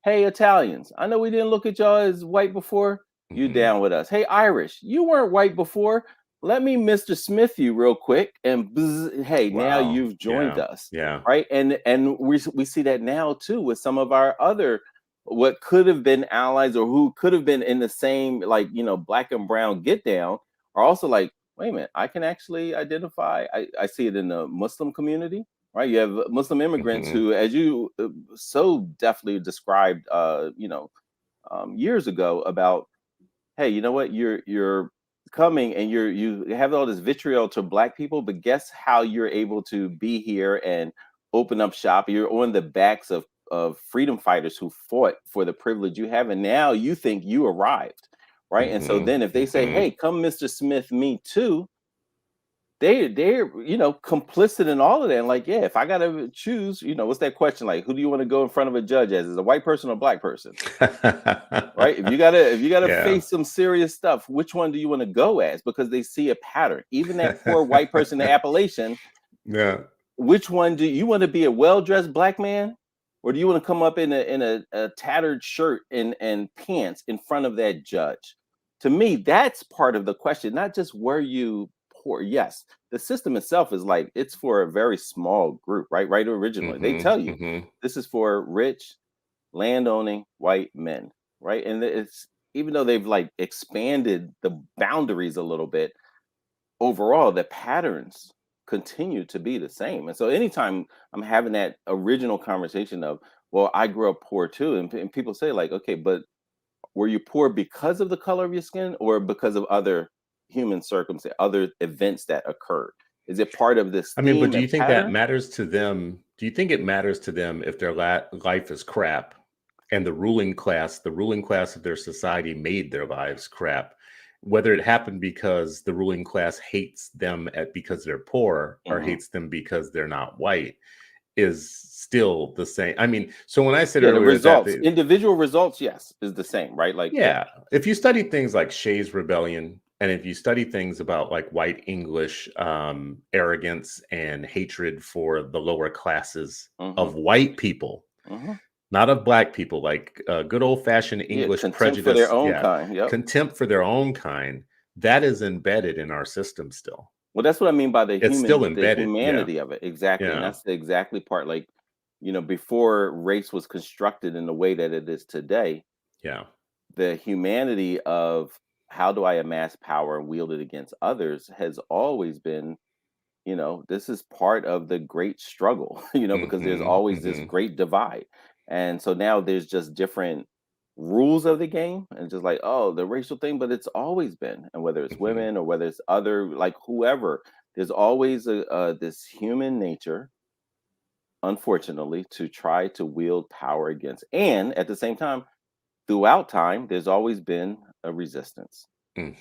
B: Hey, Italians, I know we didn't look at y'all as white before. You down with us? Hey, Irish, you weren't white before. Let me Mr. Smith you real quick, and hey, now you've joined us, right? And we see that now too with some of our other what could have been allies or who could have been in the same black and brown get down are also like, wait a minute, I can actually identify. I see it in the Muslim community, right? You have Muslim immigrants who, as you so definitely described, years ago about, hey, you know what, you're coming and you have all this vitriol to black people, but guess how you're able to be here and open up shop? You're on the backs of freedom fighters who fought for the privilege you have, and now you think you arrived, right? And so then if they say, hey, come Mr. Smith, me too, they're complicit in all of that. And like, yeah, if I gotta choose, what's that question, like, who do you want to go in front of a judge as a white person or a black person? Right? If you gotta face some serious stuff, which one do you want to go as? Because they see a pattern. Even that poor white person in Appalachian, which one do you want to be, a well-dressed black man, or do you want to come up in a tattered shirt and pants in front of that judge? To me, that's part of the question, not just were you poor. Yes, the system itself is like, it's for a very small group, right? Right. Originally, they tell you this is for rich, landowning white men, right? And it's, even though they've like expanded the boundaries a little bit, overall, the patterns continue to be the same. And so anytime I'm having that original conversation of, well, I grew up poor too, and people say like, okay, but were you poor because of the color of your skin or because of other human circumstances, other events that occurred? Is it part of this?
A: I mean, but do you think that matters to them? Do you think it matters to them if their life is crap and the ruling class of their society made their lives crap? Whether it happened because the ruling class hates them because they're poor or
B: Mhm.
A: hates them because they're not white is still the same. I mean, so when I said
B: Yeah, the
A: earlier that
B: results, individual results, yes, is the same, right? Like, yeah.
A: yeah, if you study things like Shays Rebellion, and if you study things about like white English arrogance and hatred for the lower classes
B: Mhm.
A: of white people,
B: Mhm.
A: not of black people, like good old fashioned
B: Yeah,
A: English
B: contempt for their
A: prejudice,
B: own
A: yeah,
B: kind. Yep.
A: contempt for their own kind, that is embedded in our system still.
B: Well, that's what I mean by
A: It's still
B: the
A: embedded. Yeah,
B: humanity of it. Exactly. And
A: yeah,
B: that's the exactly part, like, before race was constructed in the way that it is today,
A: yeah.
B: the humanity of how do I amass power and wield it against others has always been, this is part of the great struggle, because there's
A: Hmm,
B: always this
A: hmm,
B: great divide. And so now there's just different rules of the game and just like, oh, the racial thing, but it's always been. And whether it's
A: hmm,
B: women or whether it's other, like whoever, there's always this human nature, unfortunately, to try to wield power against. And at the same time, throughout time, there's always been a resistance.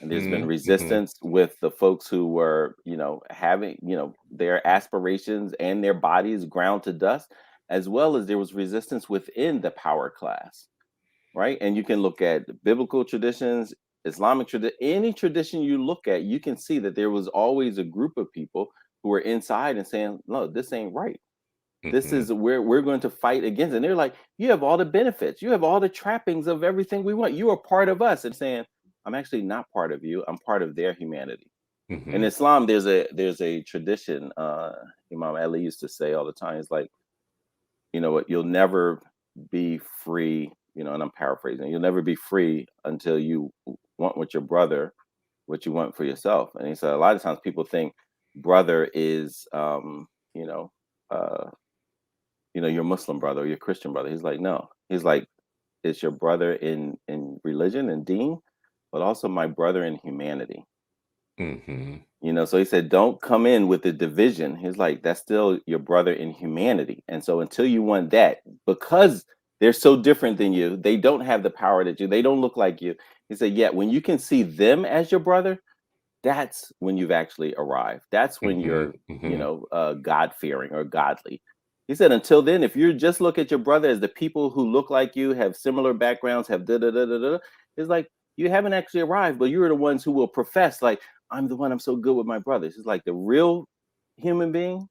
B: And there's been
A: hmm, hmm,
B: resistance with the folks who were, having, their aspirations and their bodies ground to dust, as well as there was resistance within the power class, right? And you can look at biblical traditions, Islamic tradition, any tradition you look at, you can see that there was always a group of people who were inside and saying, no, this ain't right. This
A: hmm,
B: is where we're going to fight against. And they're like, you have all the benefits, you have all the trappings of everything we want. You are part of us. And saying, I'm actually not part of you. I'm part of their humanity. In
A: hmm.
B: Islam, there's a tradition. Imam Ali used to say all the time. It's like, you know what, you'll never be free. And I'm paraphrasing. You'll never be free until you want with your brother what you want for yourself. And he said a lot of times people think brother is, you know, uh, your Muslim brother or your Christian brother. He's like, no. He's like, it's your brother in religion and deen, but also my brother in humanity.
A: Hmm.
B: So he said, don't come in with the division. He's like, that's still your brother in humanity. And so until you want that, because they're so different than you, they don't have the power that you, they don't look like you. He said, yeah, when you can see them as your brother, that's when you've actually arrived. That's when
A: Hmm.
B: you're,
A: Hmm.
B: God fearing or godly. He said, until then, if you just look at your brother as the people who look like you, have similar backgrounds, have da da da da da, it's like you haven't actually arrived, but you're the ones who will profess, like, I'm the one, I'm so good with my brothers. It's like the real human being,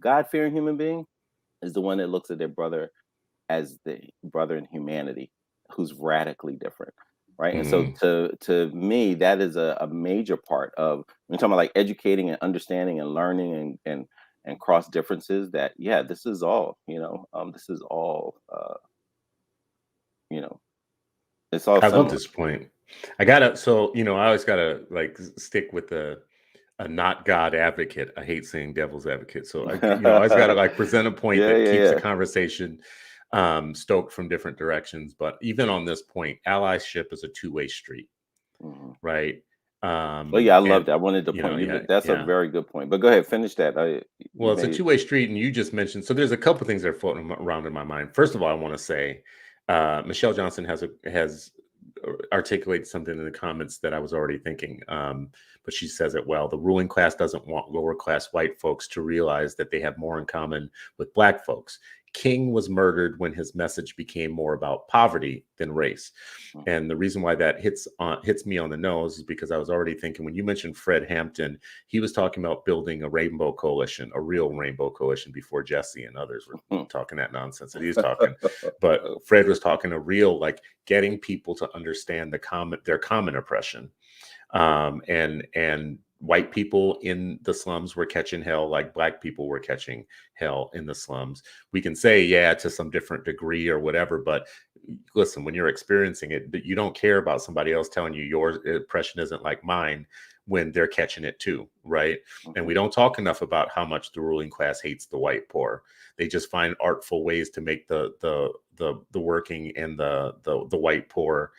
B: God fearing human being, is the one that looks at their brother as the brother in humanity who's radically different, right? And so
A: Hmm.
B: to me, that is a major part of when you're talking about like educating and understanding and learning and cross differences. That, yeah, this is all, this is all, you know it's all
A: I love
B: similar.
A: this point. I gotta, so I always gotta like stick with a not God advocate. I hate saying devil's advocate. So I always gotta like present a point
B: Yeah,
A: that
B: yeah,
A: keeps the
B: yeah.
A: conversation stoked from different directions. But even on this point, allyship is a two-way street,
B: Mhm.
A: right?
B: Well, yeah, I
A: And
B: love that. I wanted to point
A: yeah,
B: you. That's a
A: yeah.
B: very good point. But go ahead, finish that. You
A: Well, it's a
B: made.
A: two-way street, and you just mentioned so there's a couple things that are floating around in my mind. First of all, I want to say Michelle Johnson has articulated something in the comments that I was already thinking, but she says it well. The ruling class doesn't want lower class white folks to realize that they have more in common with black folks. King was murdered when his message became more about poverty than race.
B: Mhm.
A: And the reason why that hits me on the nose is because I was already thinking when you mentioned Fred Hampton, he was talking about building a rainbow coalition, a real rainbow coalition before Jesse and others were
B: Mhm.
A: talking that nonsense that he was talking. But Fred was talking a real like getting people to understand their common oppression, and white people in the slums were catching hell like black people were catching hell in the slums. We can say yeah to some different degree or whatever, but listen, when you're experiencing it, you don't care about somebody else telling you your oppression isn't like mine when they're catching it too, right? And we
B: Mhm.
A: don't talk enough about how much the ruling class hates the white poor. They just find artful ways to make the working and the white poor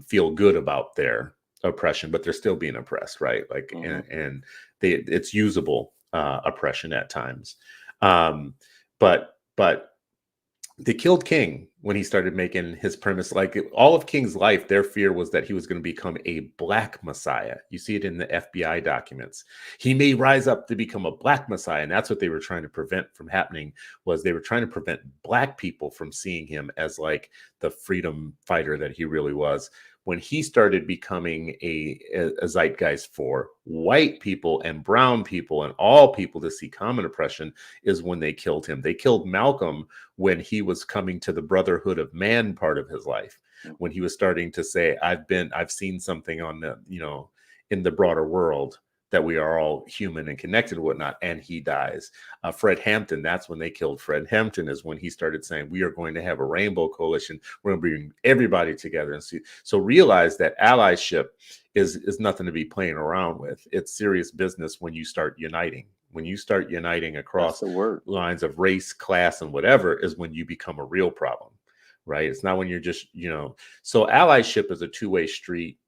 A: feel good about their oppression, but they're still being oppressed, right? Like,
B: Mhm.
A: and it's usable oppression at times. Um, but they killed King when he started making his premise. Like all of King's life, their fear was that he was going to become a black messiah. You see it in the FBI documents. He may rise up to become a black messiah, and that's what they were trying to prevent from happening. Was they were trying to prevent black people from seeing him as like the freedom fighter that he really was. When he started becoming a zeitgeist for white people and brown people and all people to see common oppression, is when they killed him. They killed Malcolm when he was coming to the brotherhood of man part of his life, when he was starting to say, I've seen something on the, in the broader world, that we are all human and connected and whatnot, and he dies. Fred Hampton, that's when they killed Fred Hampton, is when he started saying, we are going to have a rainbow coalition. We're going to bring everybody together and see. So realize that allyship is nothing to be playing around with. It's serious business when you start uniting. When you start uniting across lines of race, class, and whatever, is when you become a real problem, right? It's not when you're just, so allyship is a two-way street.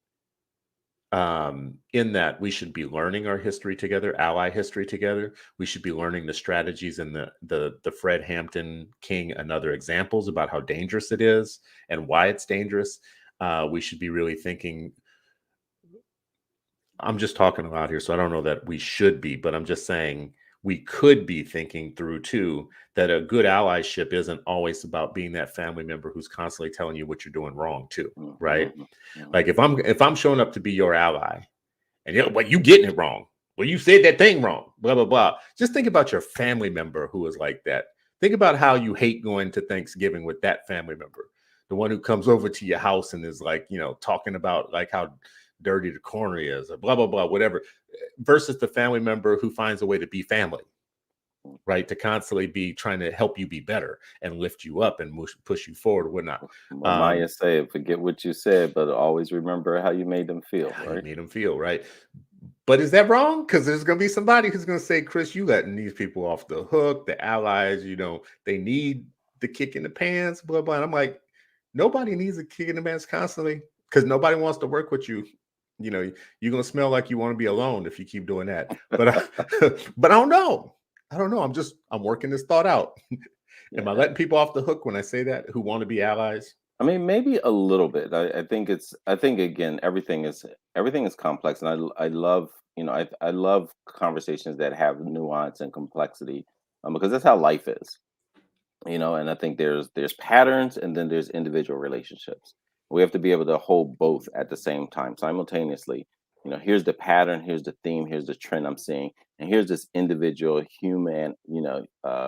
A: In that we should be learning our history together, ally history together. We should be learning the strategies and the Fred Hampton, King, and other examples about how dangerous it is and why it's dangerous. We should be really thinking. I'm just talking about here, so I don't know that we should be, but I'm just saying we could be thinking through too, that a good allyship isn't always about being that family member who's constantly telling you what you're doing wrong too, right? Like if I'm showing up to be your ally, and but you getting it wrong, well, you said that thing wrong, blah blah blah. Just think about your family member who is like that. Think about how you hate going to Thanksgiving with that family member, the one who comes over to your house and is like, talking about like how dirty the corner is, or blah blah blah, whatever, versus the family member who finds a way to be family, right? To constantly be trying to help you be better and lift you up and push you forward or whatnot.
B: Well, Maya said, forget what you said, but always remember how you made them feel,
A: How
B: right?
A: you made them feel, right? But is that wrong? Because there's going to be somebody who's going to say, Chris, you letting these people off the hook, the allies, they need the kick in the pants, blah, blah. And I'm like, nobody needs a kick in the pants constantly, because nobody wants to work with you. You're going to smell like you want to be alone if you keep doing that. But, but I don't know. I'm working this thought out. Am I letting people off the hook when I say that, who want to be allies?
B: I mean, maybe a little bit. I think again, everything is complex, and I love, I love conversations that have nuance and complexity, because that's how life is. And I think there's patterns, and then there's individual relationships. We have to be able to hold both at the same time, simultaneously. Here's the pattern, here's the theme, here's the trend I'm seeing, and here's this individual human,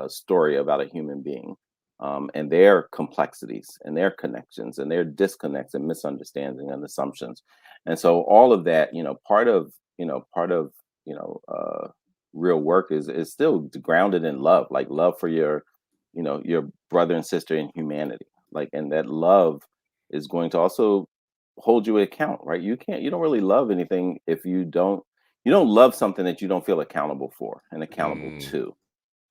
B: story about a human being, and their complexities and their connections and their disconnects and misunderstanding and assumptions. And so all of that, part of real work is still grounded in love, like love for your brother and sister in humanity, like, and that love is going to also hold you account, right? You don't really love anything if you don't love something that you don't feel accountable for and accountable to,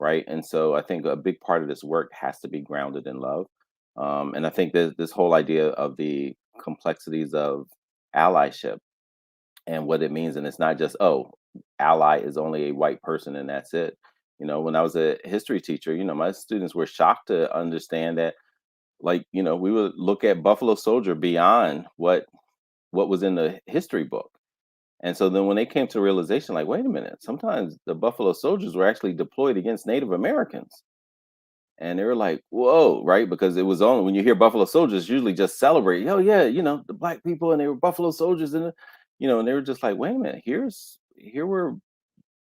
B: right? And so I think a big part of this work has to be grounded in love. And I think this whole idea of the complexities of allyship and what it means, and it's not just, oh, ally is only a white person and that's it. When I was a history teacher, my students were shocked to understand that, like, we would look at Buffalo Soldier beyond what was in the history book. And so then when they came to realization, like, wait a minute, sometimes the Buffalo Soldiers were actually deployed against Native Americans. And they were like, whoa, right? Because it was only when you hear Buffalo Soldiers, usually just celebrate, oh yeah, the black people, and they were Buffalo Soldiers, and they were just like, wait a minute, here were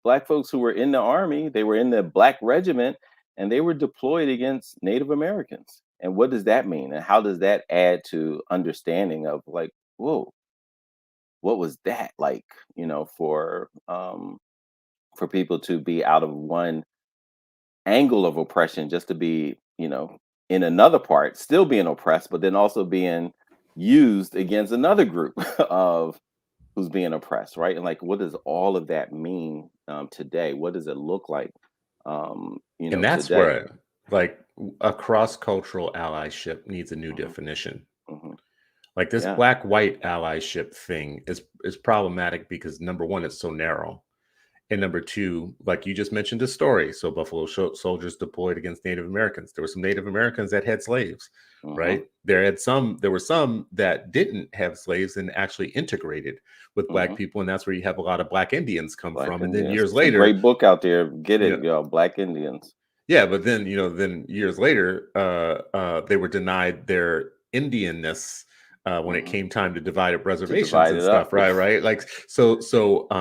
B: black folks who were in the army, they were in the black regiment, and they were deployed against Native Americans. And what does that mean? And how does that add to understanding of, like, whoa, what was that like, for people to be out of one angle of oppression just to be, in another part, still being oppressed, but then also being used against another group of who's being oppressed, right? And like, what does all of that mean today? What does it look like,
A: And that's
B: today?
A: where, like, a cross-cultural allyship needs a new definition.
B: Hmm.
A: Like this
B: Yeah.
A: black-white allyship thing is problematic because number one, it's so narrow. And number two, like you just mentioned a story. So Buffalo soldiers deployed against Native Americans. There were some Native Americans that had slaves, right? There were some that didn't have slaves and actually integrated with Black people. And that's where you have a lot of Black Indians come
B: Black
A: from. And then
B: Indians.
A: years
B: It's a
A: later,
B: great book out there. Get
A: you
B: it, y'all. Black Indians.
A: yeah, but then, then years later, they were denied their Indianness when it came time to divide up reservations and stuff, right? Right. Like, so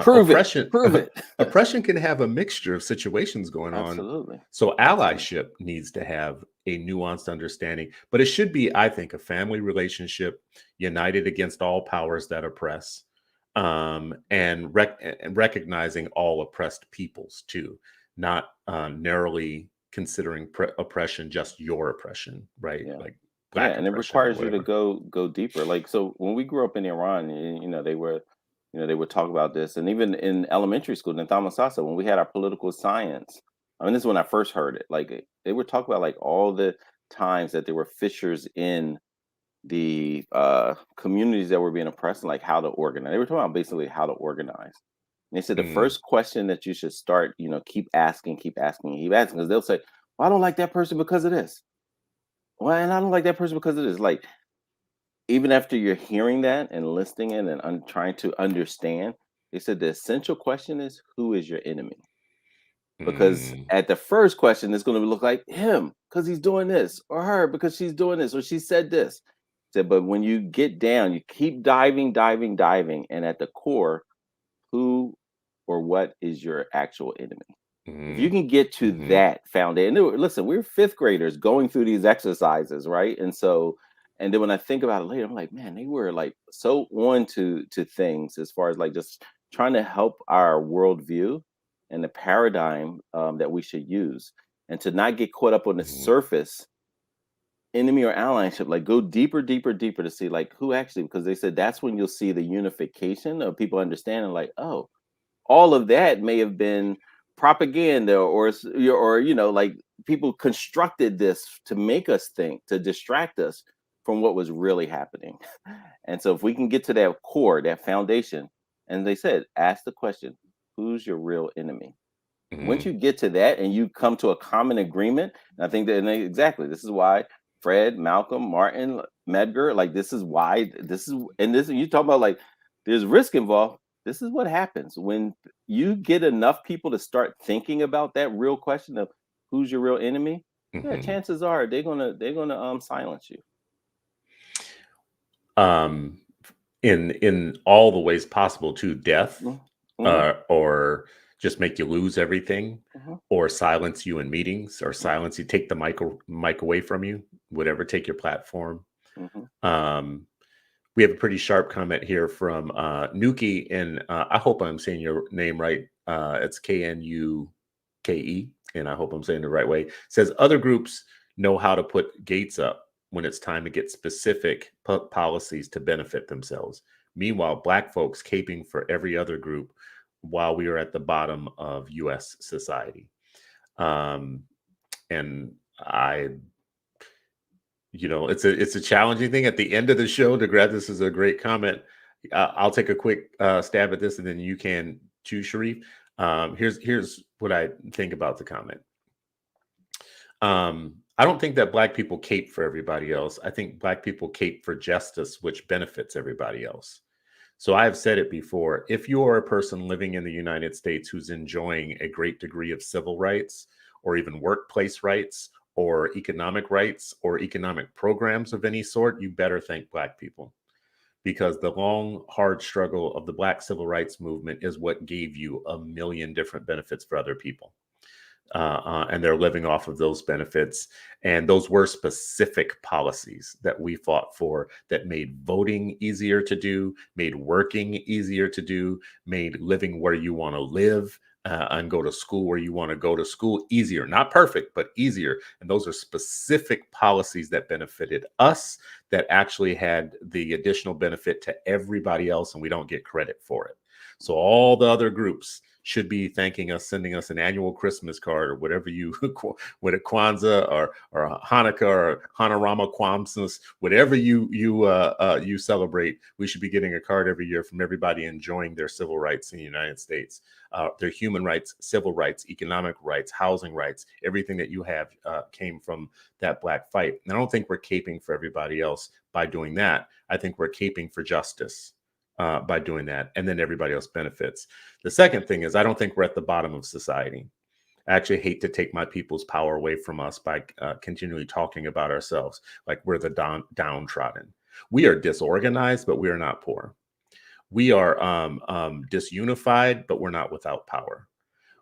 B: Prove
A: oppression,
B: it. Prove it.
A: oppression can have a mixture of situations going on.
B: Absolutely.
A: So allyship needs to have a nuanced understanding, but it should be, I think, a family relationship united against all powers that oppress, and recognizing all oppressed peoples too, not narrowly considering oppression just your oppression, right?
B: Yeah.
A: Like
B: Yeah,
A: Black
B: and it
A: oppression or
B: requires you to
A: whatever.
B: go deeper. Like, so when we grew up in Iran, they were, they would talk about this, and even in elementary school in Thammasasa, when we had our political science, I mean, this is when I first heard it. Like, they would talk about like all the times that there were fissures in the communities that were being oppressed and like how to organize. They were talking about basically how to organize. And they said the
A: Mm,
B: first question that you should start, keep asking, keep asking, keep asking, because they'll say, "Well, I don't like that person because of this. Well, and I don't like that person because of this." Like, even after you're hearing that and listening in and trying to understand, they said the essential question is, who is your enemy? Because
A: mm,
B: at the first question, it's going to look like him because he's doing this, or her because she's doing this, or she said this. Said, but when you get down, you keep diving, diving, diving, and at the core, who or what is your actual enemy? If you
A: mm,
B: can get to
A: mm,
B: that foundation, listen, we're fifth graders going through these exercises, right? And so, and then when I think about it later, I'm like, man, they were like so on to things as far as like just trying to help our worldview and the paradigm that we should use, and to not get caught up on the
A: mm,
B: surface enemy or allyship, like go deeper, deeper, deeper to see like who actually, because they said that's when you'll see the unification of people understanding, like, oh, all of that may have been propaganda, or like people constructed this to make us think, to distract us from what was really happening. And so if we can get to that core, that foundation, and they said, ask the question, who's your real enemy? Once you
A: mm,
B: get to that and you come to a common agreement, and I think that, and exactly, this is why Fred, Malcolm, Martin, Medgar, like this is why this is, and this, you talk about like there's risk involved. This is what happens when you get enough people to start thinking about that real question of who's your real enemy. Yeah,
A: mhm.
B: chances are they're gonna silence you.
A: Um, in all the ways possible, to death,
B: Mm-hmm,
A: or just make you lose everything,
B: hmm,
A: or silence you in meetings, or silence you, take the mic away from you, whatever, take your platform.
B: hmm.
A: Um, we have a pretty sharp comment here from Nuki, and I hope I'm saying your name right. It's Knuke, and I hope I'm saying the right way. Says other groups know how to put gates up when it's time to get specific policies to benefit themselves. Meanwhile, Black folks caping for every other group while we are at the bottom of U.S. society. Um, and I it's a challenging thing at the end of the show to grab. This is a great comment. I'll take a quick stab at this, and then you can choose, Sharif. Here's what I think about the comment. I don't think that Black people cape for everybody else. I think Black people cape for justice, which benefits everybody else. So I have said it before. If you are a person living in the United States who's enjoying a great degree of civil rights, or even workplace rights, or economic rights, or economic programs of any sort, you better thank Black people, because the long, hard struggle of the Black civil rights movement is what gave you a million different benefits for other people. And they're living off of those benefits. And those were specific policies that we fought for, that made voting easier to do, made working easier to do, made living where you want to live and go to school where you want to go to school easier. Not perfect, but easier. And those are specific policies that benefited us, that actually had the additional benefit to everybody else, and we don't get credit for it. So all the other groups should be thanking us, sending us an annual Christmas card or whatever you, what it Kwanzaa or Hanukkah or Hanukkah Kwamsas, whatever you celebrate. We should be getting a card every year from everybody enjoying their civil rights in the United States, their human rights, civil rights, economic rights, housing rights. Everything that you have came from that Black fight. And I don't think we're caping for everybody else by doing that. I think we're caping for justice by doing that, and then everybody else benefits. The second thing is, I don't think we're at the bottom of society. I actually hate to take my people's power away from us by continually talking about ourselves like we're the downtrodden. We are disorganized, but we are not poor. We are disunified, but we're not without power.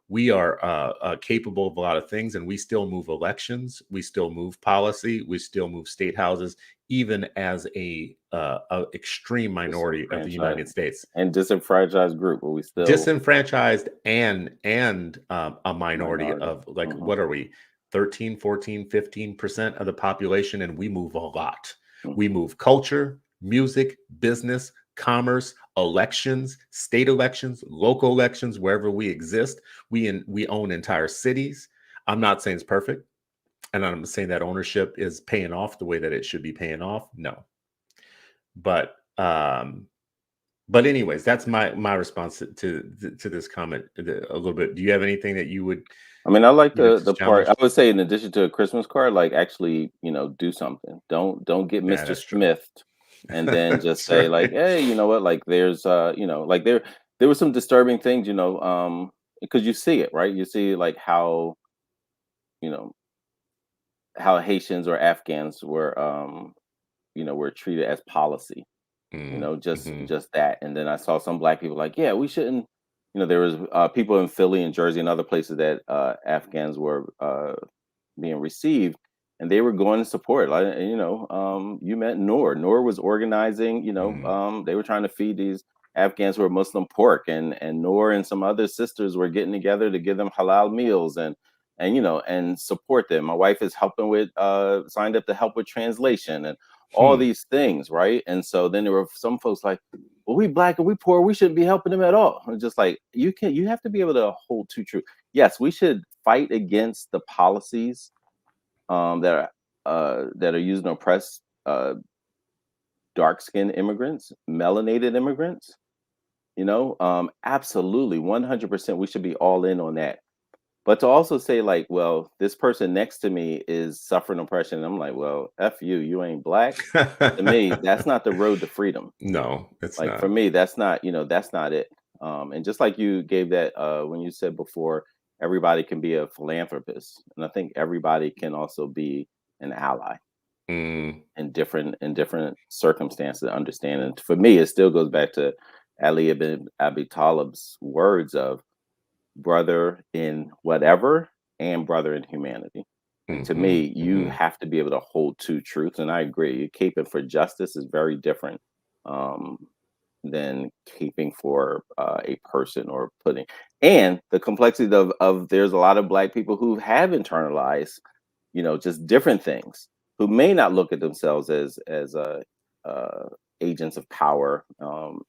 A: We are capable of a lot of things, and we still move elections. We still move policy. We still move state houses, even as a extreme minority of the United States,
B: and disenfranchised group, but we still
A: disenfranchised and a minority of, like, what are we, 13, 14, 15% of the population, and we move a lot. We move culture, music, business, commerce, elections, state elections, local elections, wherever we exist. We own entire cities. I'm not saying it's perfect, and I'm saying that ownership is paying off the way that it should be paying off. No, but anyways, that's my response to this comment a little bit. Do you have anything that you would?
B: I mean, I like
A: the
B: the part. I would say, in addition to a Christmas card, like, actually, do something. Don't get Mr. Smith and then just say, like, hey, you know what? Like, there's like, there were some disturbing things, because you see it, right? You see, like, how how Haitians or Afghans were treated as policy. Just that. And then I saw some Black people like, yeah, we shouldn't. There was people in Philly and Jersey and other places that Afghans were being received, and they were going to support. Like, you met Noor. Noor was organizing. They were trying to feed these Afghans who were Muslim pork, and Noor and some other sisters were getting together to give them halal meals and support them. My wife is helping with signed up to help with translation and all these things, right? And so then there were some folks like, well, we Black and we poor, we shouldn't be helping them at all. And just like, you have to be able to hold two truths. Yes, we should fight against the policies that are used to oppress dark-skinned immigrants, melanated immigrants. Absolutely, 100%, we should be all in on that. But to also say, like, well, this person next to me is suffering oppression, I'm like, well, F you, you ain't Black. To me, that's not the road to freedom.
A: No, it's
B: Like,
A: not.
B: for me, that's not it. And just like you gave that when you said before, everybody can be a philanthropist, and I think everybody can also be an ally in different circumstances. Understand, and for me, it still goes back to Ali ibn Abi Talib's words of brother in whatever and brother in humanity. And to me, you have to be able to hold two truths. And I agree, caping for justice is very different than caping for a person or putting. And the complexity of there's a lot of Black people who have internalized, just different things, who may not look at themselves as agents of power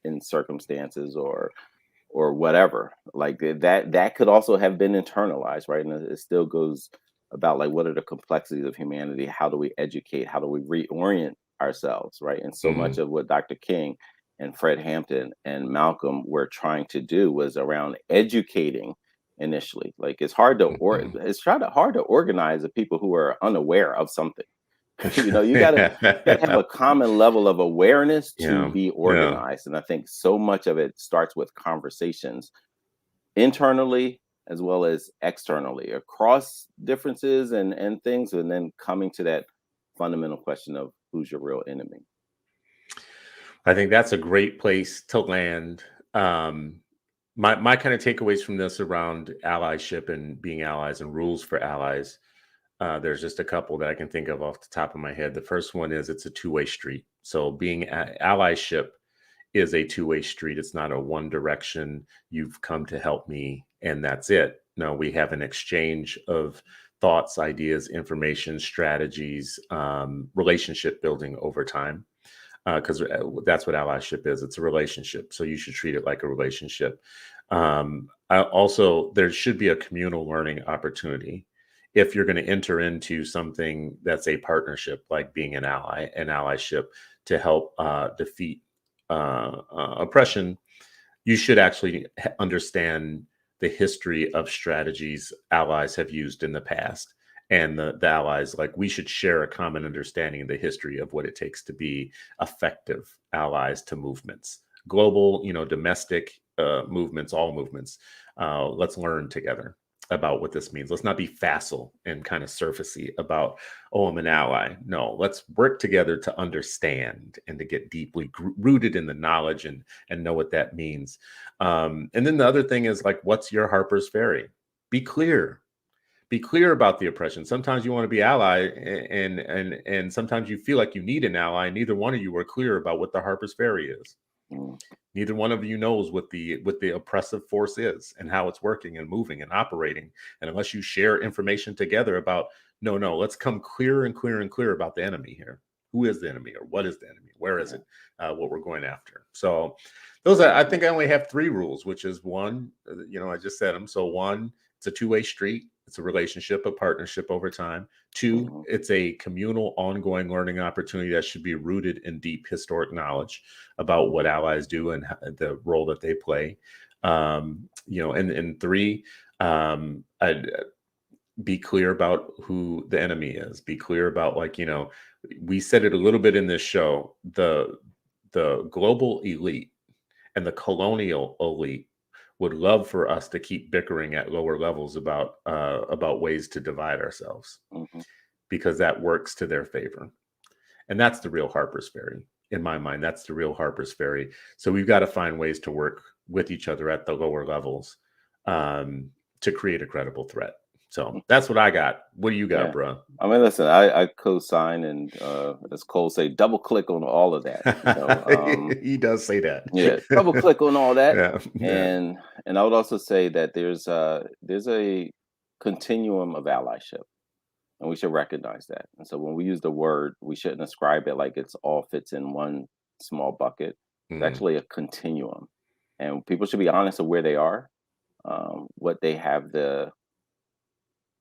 B: in circumstances or whatever, like that could also have been internalized, right? And it still goes about, like, what are the complexities of humanity? How do we educate? How do we reorient ourselves, right? And so much of what Dr. King and Fred Hampton and Malcolm were trying to do was around educating initially. Like, it's hard to hard to organize the people who are unaware of something. You gotta have a common level of awareness to be organized. And I think so much of it starts with conversations internally as well as externally, across differences and things, and then coming to that fundamental question of who's your real enemy.
A: I think that's a great place to land. My kind of takeaways from this around allyship and being allies and rules for allies. There's just a couple that I can think of off the top of my head. The first one is, it's a two-way street. So being allyship is a two-way street. It's not a one direction, you've come to help me and that's it. No, we have an exchange of thoughts, ideas, information, strategies, relationship building over time. because that's what allyship is. It's a relationship. So you should treat it like a relationship. Also, there should be a communal learning opportunity if you're going to enter into something that's a partnership, like being an ally, an allyship to help defeat oppression. You should actually understand the history of strategies allies have used in the past. And the allies, like, we should share a common understanding of the history of what it takes to be effective allies to movements, global, domestic movements, all movements. Let's learn together about what this means. Let's not be facile and kind of surfacey about, oh, I'm an ally. No, let's work together to understand and to get deeply rooted in the knowledge and know what that means. And then the other thing is, like, what's your Harper's Fairy? Be clear. Be clear about the oppression. Sometimes you want to be ally, and sometimes you feel like you need an ally. Neither one of you are clear about what the Harper's Fairy is. Neither one of you knows what the oppressive force is and how it's working and moving and operating. And unless you share information together about, no, let's come clearer and clearer and clearer about the enemy here. Who is the enemy, or what is the enemy? Where is it? What we're going after. So those are, I think I only have 3 rules, which is one, I just said them. So 1, it's a two-way street. It's a relationship, a partnership over time. 2, it's a communal, ongoing learning opportunity that should be rooted in deep historic knowledge about what allies do and the role that they play. And 3, I'd be clear about who the enemy is. Be clear about, we said it a little bit in this show, the global elite and the colonial elite would love for us to keep bickering at lower levels about ways to divide ourselves, because that works to their favor. And that's the real Harper's Fairy. In my mind, that's the real Harper's Fairy. So we've got to find ways to work with each other at the lower levels to create a credible threat. So that's what I got. What do you got, bro?
B: I mean, listen, I co-sign, and as Cole say, double click on all of that.
A: He does say that.
B: Yeah, double click on all that.
A: Yeah.
B: And I would also say that there's a continuum of allyship, and we should recognize that. And so when we use the word, we shouldn't ascribe it like it's all fits in one small bucket. It's actually a continuum, and people should be honest of where they are, what they have the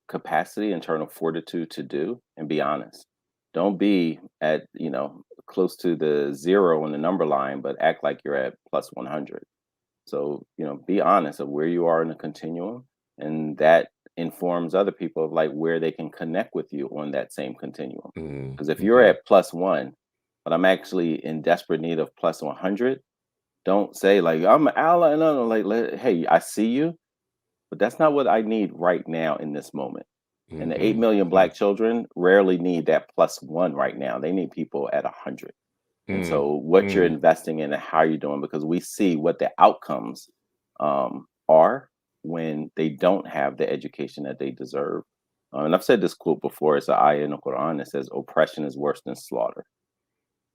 B: capacity, internal fortitude to do, and be honest. Don't be at, close to the 0 on the number line, but act like you're at plus 100. So, be honest of where you are in the continuum, and that informs other people of, like, where they can connect with you on that same continuum. Because if you're at plus 1, but I'm actually in desperate need of plus 100, don't say, like, I'm an ally. No, like, hey, I see you, but that's not what I need right now in this moment. And the 8 million Black children rarely need that plus 1 right now. They need people at 100. And so what you're investing in and how you're doing, because we see what the outcomes are when they don't have the education that they deserve. And I've said this quote before. It's an ayah in the Quran that says, oppression is worse than slaughter.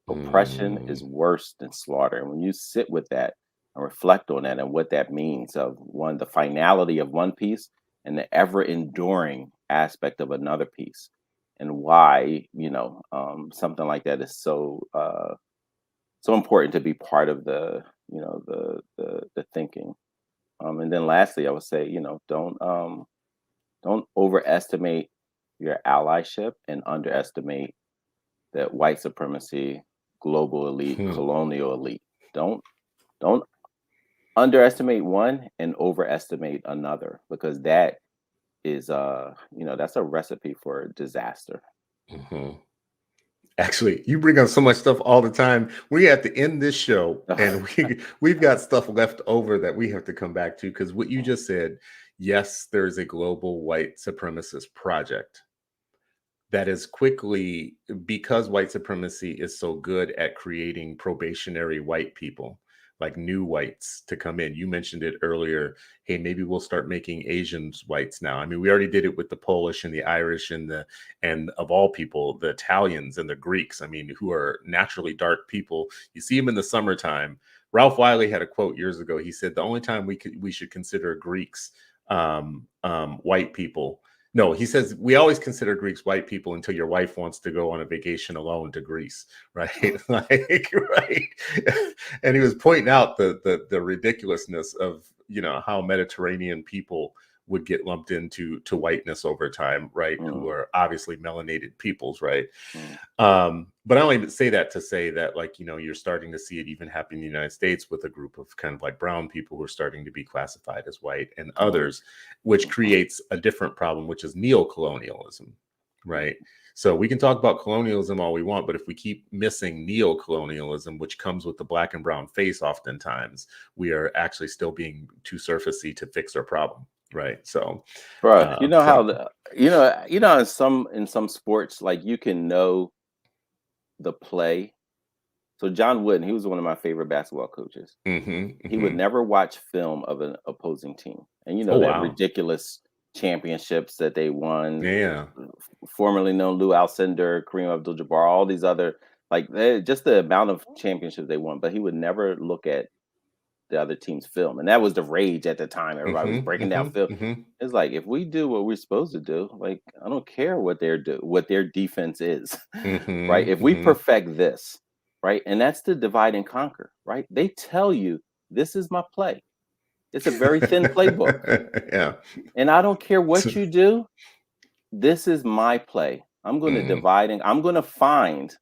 B: Oppression is worse than slaughter. And when you sit with that and reflect on that and what that means, of one, the finality of one piece, and the ever enduring aspect of another piece, and why, something like that is so important to be part of the thinking. And then lastly, I would say, don't overestimate your allyship and underestimate that white supremacy, global elite, colonial elite. Don't underestimate one and overestimate another, because that is that's a recipe for disaster.
A: Actually, you bring up so much stuff all the time. We have to end this show, and we've got stuff left over that we have to come back to, because what you just said, yes, there's a global white supremacist project that is quickly, because white supremacy is so good at creating probationary white people, like new whites to come in. You mentioned it earlier. Hey, maybe we'll start making Asians whites now. I mean, we already did it with the Polish and the Irish and of all people, the Italians and the Greeks. I mean, who are naturally dark people. You see them in the summertime. Ralph Wiley had a quote years ago. He said the only time we should consider Greeks white people No, he says we always consider Greeks white people until your wife wants to go on a vacation alone to Greece, right? Like, right. And he was pointing out the ridiculousness of, you know, how Mediterranean people would get lumped into whiteness over time, right? Who are obviously melanated peoples, right? But I only say that to say that, like, you know, you're starting to see it even happen in the United States with a group of kind of like brown people who are starting to be classified as white and others, which creates a different problem, which is neocolonialism, right? So we can talk about colonialism all we want, but if we keep missing neocolonialism, which comes with the black and brown face, oftentimes we are actually still being too surfacey to fix our problem, right? So,
B: Bro, you know how
A: so
B: you know in some sports, like you can know the play. So John Wooden, he was one of my favorite basketball coaches. He would never watch film of an opposing team. And you know
A: Oh
B: that
A: wow,
B: ridiculous championships that they won,
A: yeah,
B: formerly known Lou Alcindor, Kareem Abdul-Jabbar, all these other, like just the amount of championships they won. But he would never look at the other team's film, and that was the rage at the time. Everybody was breaking down film. It's like, if we do what we're supposed to do, like, I don't care what what their defense is, right? If we perfect this, right, and that's the divide and conquer, right? They tell you this is my play. It's a very thin playbook,
A: yeah,
B: and I don't care what you do. This is my play. I'm going to divide and I'm going to find,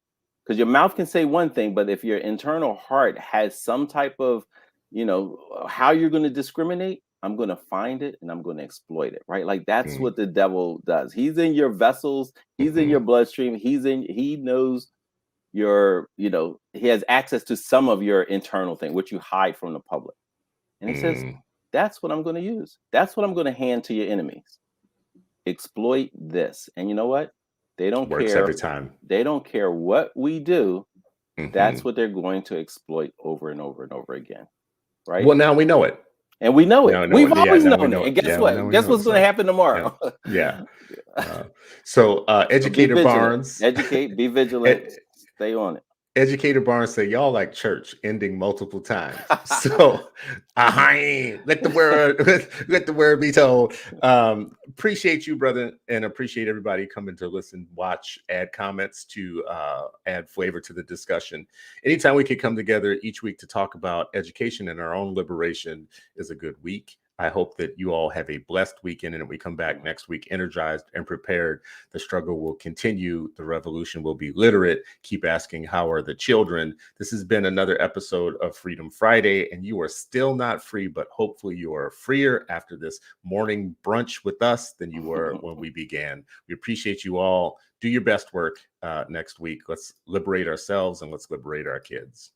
B: because your mouth can say one thing, but if your internal heart has some type of, you know, how you're going to discriminate, I'm going to find it and I'm going to exploit it, right? Like that's what the devil does. He's in your vessels, he's in your bloodstream, he knows your, you know, he has access to some of your internal thing, which you hide from the public. And he says, that's what I'm going to use. That's what I'm going to hand to your enemies. Exploit this. And you know what? They don't
A: works
B: care.
A: every time.
B: They don't care what we do. That's what they're going to exploit over and over and over again. Right?
A: Well, now we know it.
B: And we know it.
A: Now,
B: We've
A: yeah,
B: always
A: now we
B: known
A: know
B: it.
A: it.
B: And guess
A: Yeah,
B: what?
A: now we
B: Guess
A: know it.
B: what's going to happen
A: Yeah,
B: tomorrow?
A: yeah. So,
B: So be
A: Educator
B: vigilant.
A: Barnes,
B: Educate, be vigilant, stay on it.
A: Educator Barnes say y'all like church ending multiple times. So, let the word be told. Appreciate you, brother, and appreciate everybody coming to listen, watch, add comments to add flavor to the discussion. Anytime we can come together each week to talk about education and our own liberation is a good week. I hope that you all have a blessed weekend and that we come back next week energized and prepared. The struggle will continue. The revolution will be literate. Keep asking, how are the children? This has been another episode of Freedom Friday, and you are still not free, but hopefully you are freer after this morning brunch with us than you were when we began. We appreciate you all. Do your best work next week. Let's liberate ourselves and let's liberate our kids.